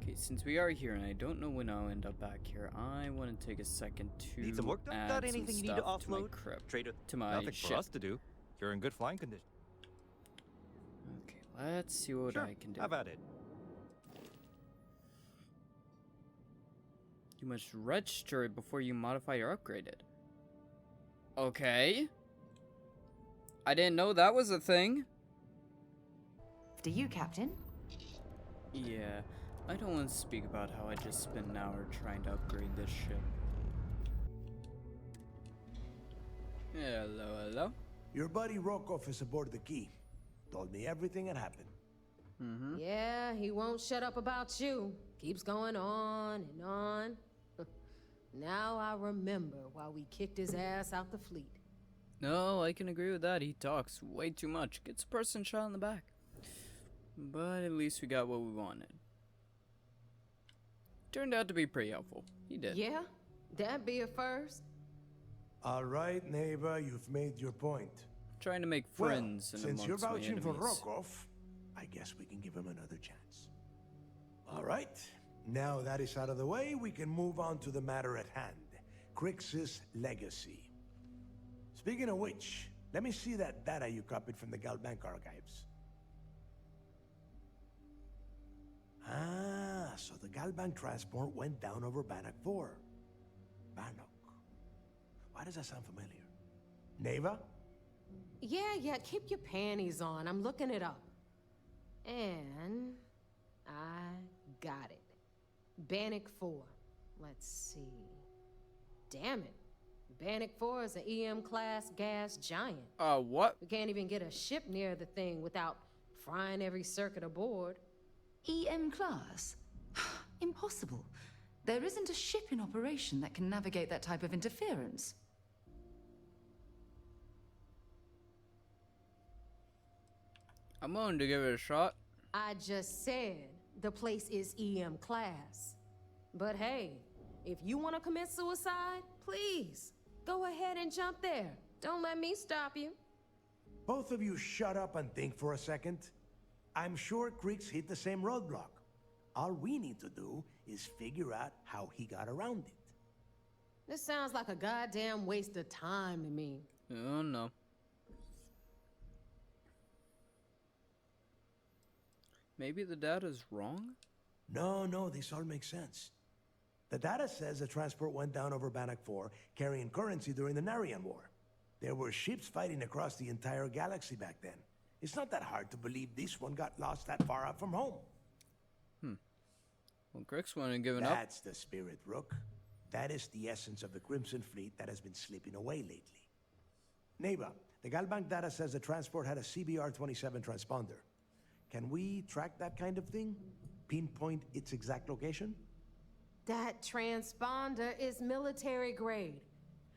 Okay, since we are here and I don't know when I'll end up back here, I want to take a second to
Need some work done?
add
Got
some
anything you need to
stuff to my
offload?
crypt,
Trade it.
to my
Nothing
ship.
for us to do. You're in good flying condition.
Okay, let's see what
Sure.
I can do.
How about it?
You must register it before you modify or upgrade it. Okay. I didn't know that was a thing.
Do you, Captain?
Yeah, I don't want to speak about how I just spent an hour trying to upgrade this ship. Hello, hello.
Your buddy Rokov is aboard the Key. Told me everything that happened.
Yeah, he won't shut up about you. Keeps going on and on. Now I remember why we kicked his ass out the fleet.
No, I can agree with that. He talks way too much. Gets a person shot in the back. But at least we got what we wanted. Turned out to be pretty helpful. He did.
Yeah? That'd be a first.
All right, Neva, you've made your point.
Trying to make friends
well,
and
since you're
amongst my
vouching for
enemies.
Rokov, I guess we can give him another chance. All right. Now that is out of the way, we can move on to the matter at hand. Crix's legacy. Speaking of which, let me see that data you copied from the Galbank archives. Ah, so the Galbank transport went down over Bannock 4. Bannock. Why does that sound familiar? Neva?
Yeah, keep your panties on. I'm looking it up. And I got it. Bannock 4. Let's see. Damn it. Bannock 4 is an EM-class gas giant.
What?
We can't even get a ship near the thing without frying every circuit aboard.
EM class? Impossible. There isn't a ship in operation that can navigate that type of interference.
I'm willing to give it a shot.
I just said the place is EM class. But hey, if you want to commit suicide, please, go ahead and jump there. Don't let me stop you.
Both of you shut up and think for a second. I'm sure Creeks hit the same roadblock. All we need to do is figure out how he got around it.
This sounds like a goddamn waste of time to me.
Oh no. Maybe the data's wrong?
No, this all makes sense. The data says the transport went down over Bannock 4, carrying currency during the Narian War. There were ships fighting across the entire galaxy back then. It's not that hard to believe this one got lost that far out from home.
Well, Grix wasn't giving up.
That's the spirit, Rook. That is the essence of the Crimson Fleet that has been slipping away lately. Neva, the Galbank data says the transport had a CBR-27 transponder. Can we track that kind of thing? Pinpoint its exact location?
That transponder is military grade.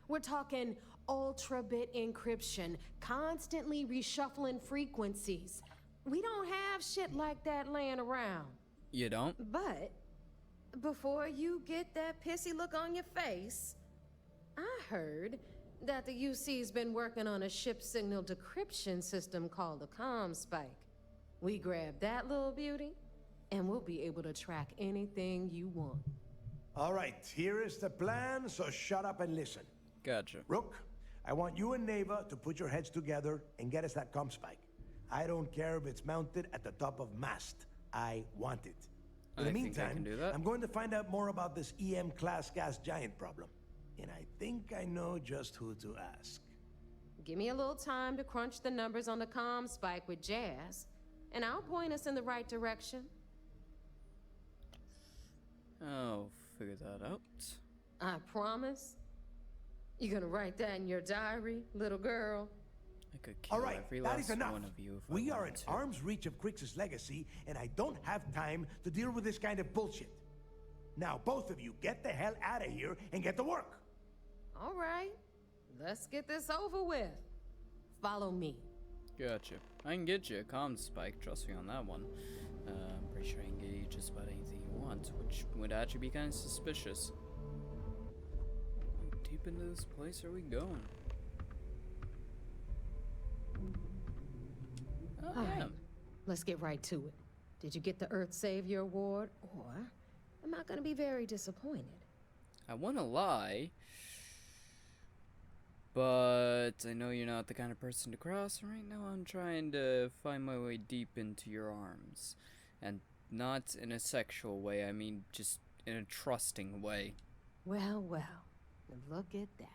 We're talking ultra-bit encryption, constantly reshuffling frequencies. We don't have shit like that laying around.
You don't?
But before you get that pissy look on your face, I heard that the UC's been working on a ship signal decryption system called a comm spike. We grab that little beauty, and we'll be able to track anything you want.
All right, here is the plan, so shut up and listen.
Gotcha.
Rook, I want you and Neva to put your heads together and get us that comm spike. I don't care if it's mounted at the top of mast. I want it. In the meantime, I'm going to find out more about this EM-class gas giant problem. And I think I know just who to ask.
Give me a little time to crunch the numbers on the comm spike with Jazz, and I'll point us in the right direction.
I'll figure that out.
I promise. You gonna write that in your diary, little girl?
I could kill
All right,
every
that
last
is enough.
one of you if
We
I
are in
wanted to.
arm's reach of Crix's legacy, and I don't have time to deal with this kind of bullshit. Now, both of you, get the hell out of here and get to work.
All right, let's get this over with. Follow me.
Gotcha. I can get you a comm spike, trust me on that one. I'm pretty sure I can get you just about anything you want, which would actually be kind of suspicious. How deep into this place are we going?
All right, let's get right to it. Did you get the Earth Savior Award, or am I gonna be very disappointed?
I wanna lie, but I know you're not the kind of person to cross. Right now I'm trying to find my way deep into your arms. And not in a sexual way, I mean just in a trusting way.
Well, well, look at that.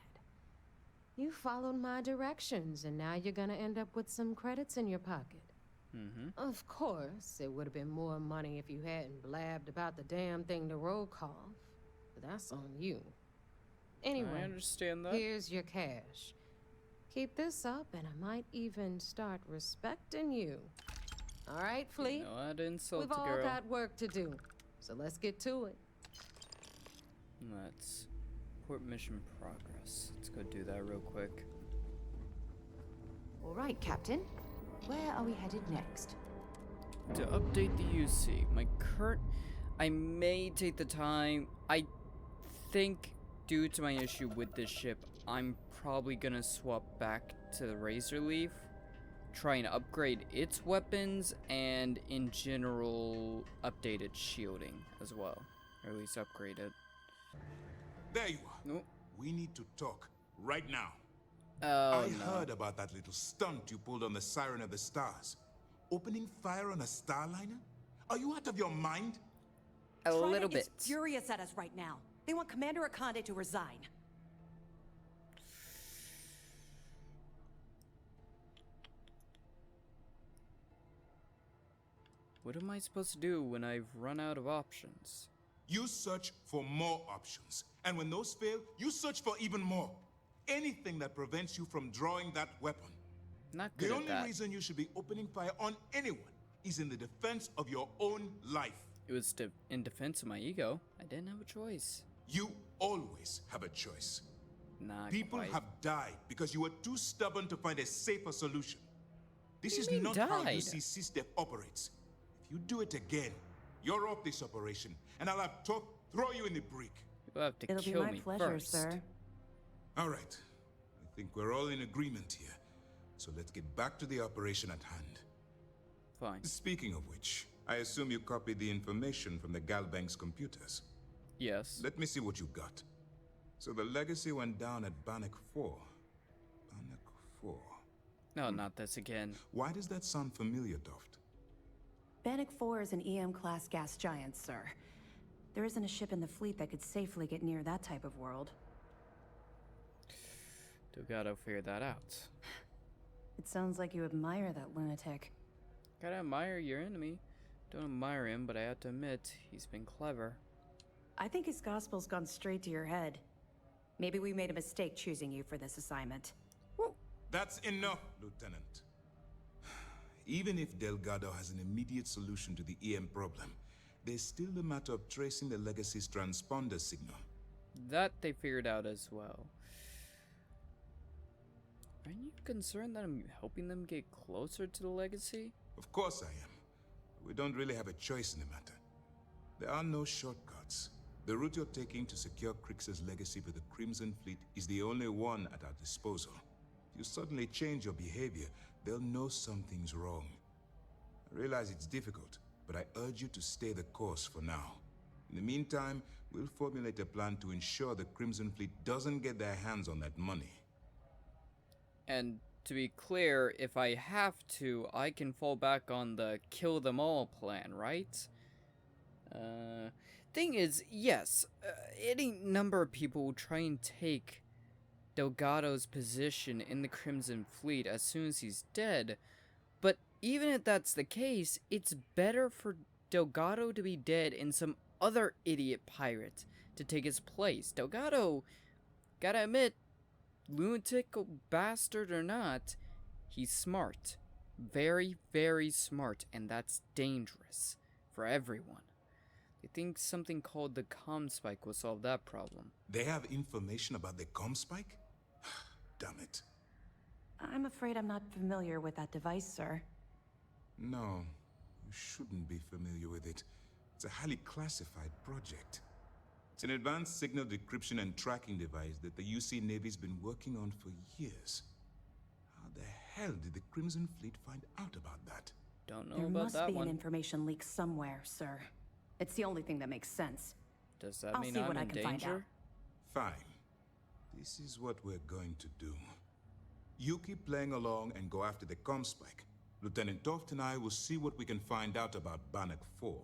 You followed my directions, and now you're gonna end up with some credits in your pocket. Of course, it would have been more money if you hadn't blabbed about the damn thing to Rokov, but that's on you. Anyway,
I understand that.
Here's your cash. Keep this up, and I might even start respecting you. All right, Fleet?
You know, I'd insult
We've
the
all
girl.
got work to do, so let's get to it.
Let's report mission progress. Let's go do that real quick.
All right, Captain. Where are we headed next?
To update the UC, I may take the time. I think due to my issue with this ship, I'm probably gonna swap back to the Razor Leaf, try and upgrade its weapons, and in general, update its shielding as well. Or at least upgrade it.
There you are.
Nope.
We need to talk right now.
Oh,
I heard about that little stunt you pulled on the Siren of the Stars. Opening fire on a starliner? Are you out of your mind?
A little bit.
Is furious at us right now. They want Commander Akande to resign.
What am I supposed to do when I've run out of options?
You search for more options. And when those fail, you search for even more. Anything that prevents you from drawing that weapon.
Not good
The
at
only
that.
reason you should be opening fire on anyone is in the defense of your own life.
It was in defense of my ego. I didn't have a choice.
You always have a choice.
Not
People
quite.
have died because you were too stubborn to find a safer solution. This
What
is
do you mean
not how
died?
UC SysDef operates. If you do it again, you're off this operation, and I'll have to throw you in the brick.
You'll have to
It'll be
kill
my
me
pleasure,
first.
sir.
All right. I think we're all in agreement here. So let's get back to the operation at hand.
Fine.
Speaking of which, I assume you copied the information from the Galbank's computers.
Yes.
Let me see what you got. So the legacy went down at Bannock 4. Bannock 4.
No, not this again.
Why does that sound familiar, Doft?
Bannock 4 is an EM-class gas giant, sir. There isn't a ship in the fleet that could safely get near that type of world.
Gotta figure that out.
It sounds like you admire that lunatic.
Gotta admire your enemy. Don't admire him, but I have to admit, he's been clever.
I think his gospel's gone straight to your head. Maybe we made a mistake choosing you for this assignment.
That's enough, Lieutenant. Even if Delgado has an immediate solution to the EM problem, there's still the matter of tracing the Legacy's transponder signal.
That they figured out as well. Aren't you concerned that I'm helping them get closer to the Legacy?
Of course I am. We don't really have a choice in the matter. There are no shortcuts. The route you're taking to secure Crix's legacy for the Crimson Fleet is the only one at our disposal. If you suddenly change your behavior, they'll know something's wrong. I realize it's difficult, but I urge you to stay the course for now. In the meantime, we'll formulate a plan to ensure the Crimson Fleet doesn't get their hands on that money.
And to be clear, if I have to, I can fall back on the kill them all plan, right? Thing is, yes, any number of people will try and take Delgado's position in the Crimson Fleet as soon as he's dead, but even if that's the case, it's better for Delgado to be dead and some other idiot pirate to take his place. Delgado, gotta admit, lunatic bastard or not, he's smart. Very, very smart, and that's dangerous for everyone. I think something called the comm spike will solve that problem.
They have information about the comm spike? Damn it.
I'm afraid I'm not familiar with that device, sir.
No, you shouldn't be familiar with it. It's a highly classified project. It's an advanced signal decryption and tracking device that the UC Navy's been working on for years. How the hell did the Crimson Fleet find out about that?
Don't know
There
about
must
that
be
one.
an information leak somewhere, sir. It's the only thing that makes sense.
Does that
I'll
mean
see
I'm
what I
in
can find out.
danger?
Fine. This is what we're going to do. You keep playing along and go after the Comspike. Lieutenant Toft and I will see what we can find out about Bannock 4.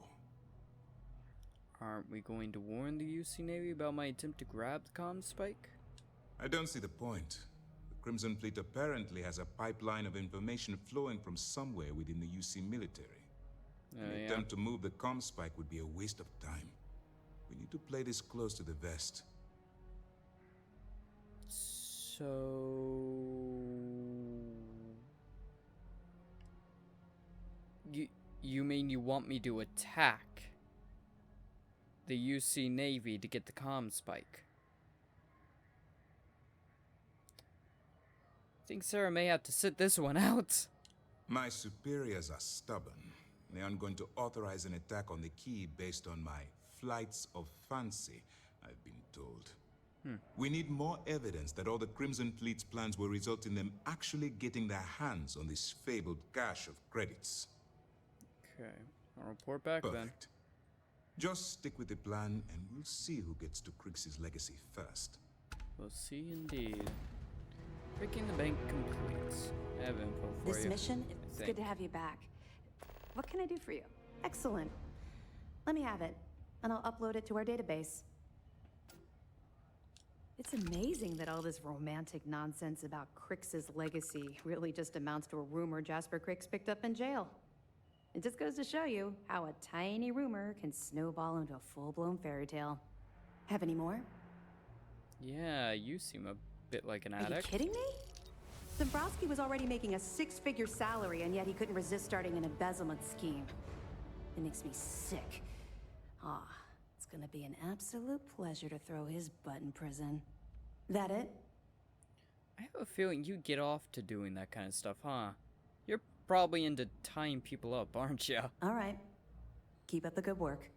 Aren't we going to warn the UC Navy about my attempt to grab the comm spike?
I don't see the point. The Crimson Fleet apparently has a pipeline of information flowing from somewhere within the UC military. An attempt to move the Comspike would be a waste of time. We need to play this close to the vest.
So... You mean you want me to attack the UC Navy to get the comm spike? I think Sarah may have to sit this one out.
My superiors are stubborn. They aren't going to authorize an attack on the key based on my flights of fancy, I've been told. We need more evidence that all the Crimson Fleet's plans will result in them actually getting their hands on this fabled cache of credits.
Okay, I'll report back then.
Just stick with the plan and we'll see who gets to Crix's legacy first.
We'll see indeed. Breaking the bank completes. I have info for
This
you.
mission, it's good to have you back. What can I do for you? Excellent. Let me have it, and I'll upload it to our database. It's amazing that all this romantic nonsense about Crix's legacy really just amounts to a rumor Jasper Crix picked up in jail. It just goes to show you how a tiny rumor can snowball into a full-blown fairy tale. Have any more?
Yeah, you seem a bit like an addict.
Are you kidding me? Dumbrosky was already making a six-figure salary, and yet he couldn't resist starting an embezzlement scheme. It makes me sick. It's gonna be an absolute pleasure to throw his butt in prison. That it?
I have a feeling you get off to doing that kind of stuff, huh? You're probably into tying people up, aren't you?
All right. Keep up the good work.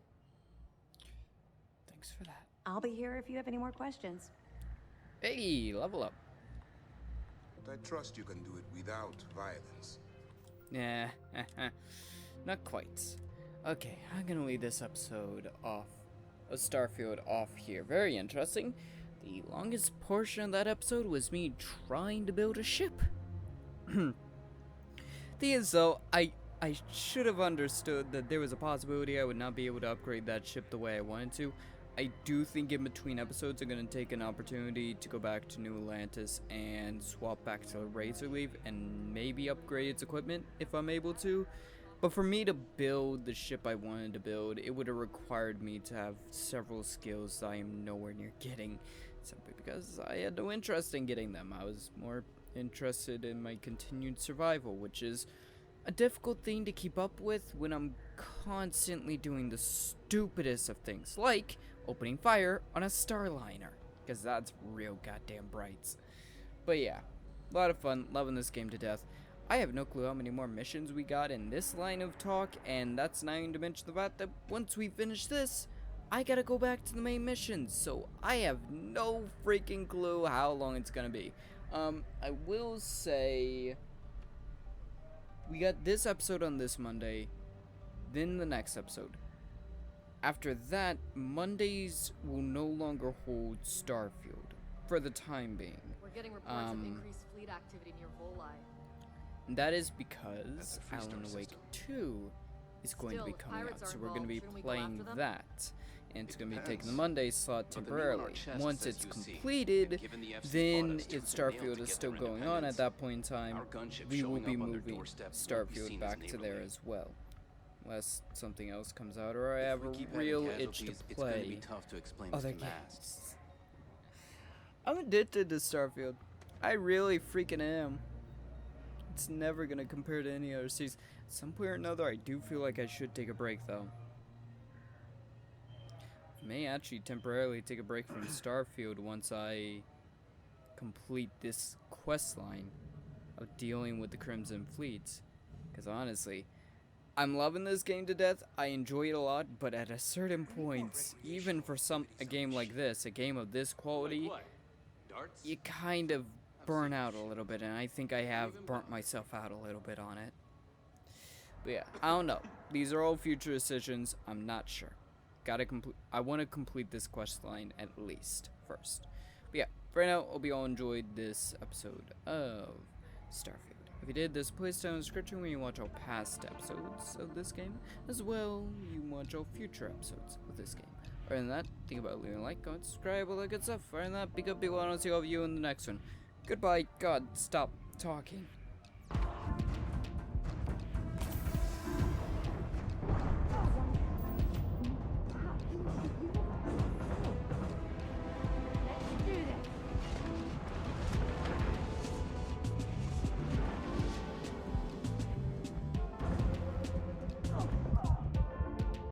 Thanks for that.
I'll be here if you have any more questions.
Hey, level up.
But I trust you can do it without violence.
Nah, not quite. Okay, I'm gonna leave this episode off, Starfield off here. Very interesting. The longest portion of that episode was me trying to build a ship. Thing is though, I should have understood that there was a possibility I would not be able to upgrade that ship the way I wanted to. I do think in between episodes I'm going to take an opportunity to go back to New Atlantis and swap back to Razorleaf and maybe upgrade its equipment if I'm able to. But for me to build the ship I wanted to build, it would have required me to have several skills that I am nowhere near getting, simply because I had no interest in getting them. I was more interested in my continued survival, which is a difficult thing to keep up with when I'm constantly doing the stupidest of things, like opening fire on a starliner, because that's real goddamn brights. But yeah, a lot of fun, loving this game to death. I have no clue how many more missions we got in this line of talk, and that's not even to mention the fact that once we finish this, I gotta go back to the main missions, so I have no freaking clue how long it's gonna be. I will say, we got this episode on this Monday, then the next episode. After that, Mondays will no longer hold Starfield, for the time being.
We're getting reports of increased fleet activity near Volai.
That is because Alan Wake 2 is going to be coming out, so we're going to be playing that. And it's going to be taking the Monday slot temporarily. Once it's completed, then if Starfield is still going on at that point in time, we will be moving Starfield back to there as well. Unless something else comes out or I have a real itch to play other games. I'm addicted to Starfield. I really freaking am. It's never gonna compare to any other series. At some point or another, I do feel like I should take a break though. I may actually temporarily take a break from Starfield once I complete this quest line of dealing with the Crimson Fleet. Because honestly, I'm loving this game to death. I enjoy it a lot, but at a certain point, even for a game like this, a game of this quality, you kind of burn out a little bit, and I think I have burnt myself out a little bit on it. But yeah, I don't know. These are all future decisions. I'm not sure. I want to complete this quest line at least first. But yeah, for now, hope you all enjoyed this episode of Starfield. If you did, there's a place down in the description where you watch all past episodes of this game, as well you can watch all future episodes of this game. Other than that, think about leaving a like, comment, subscribe, all that good stuff. Other than that, big up people, I don't see all of you in the next one. Goodbye. God, stop talking.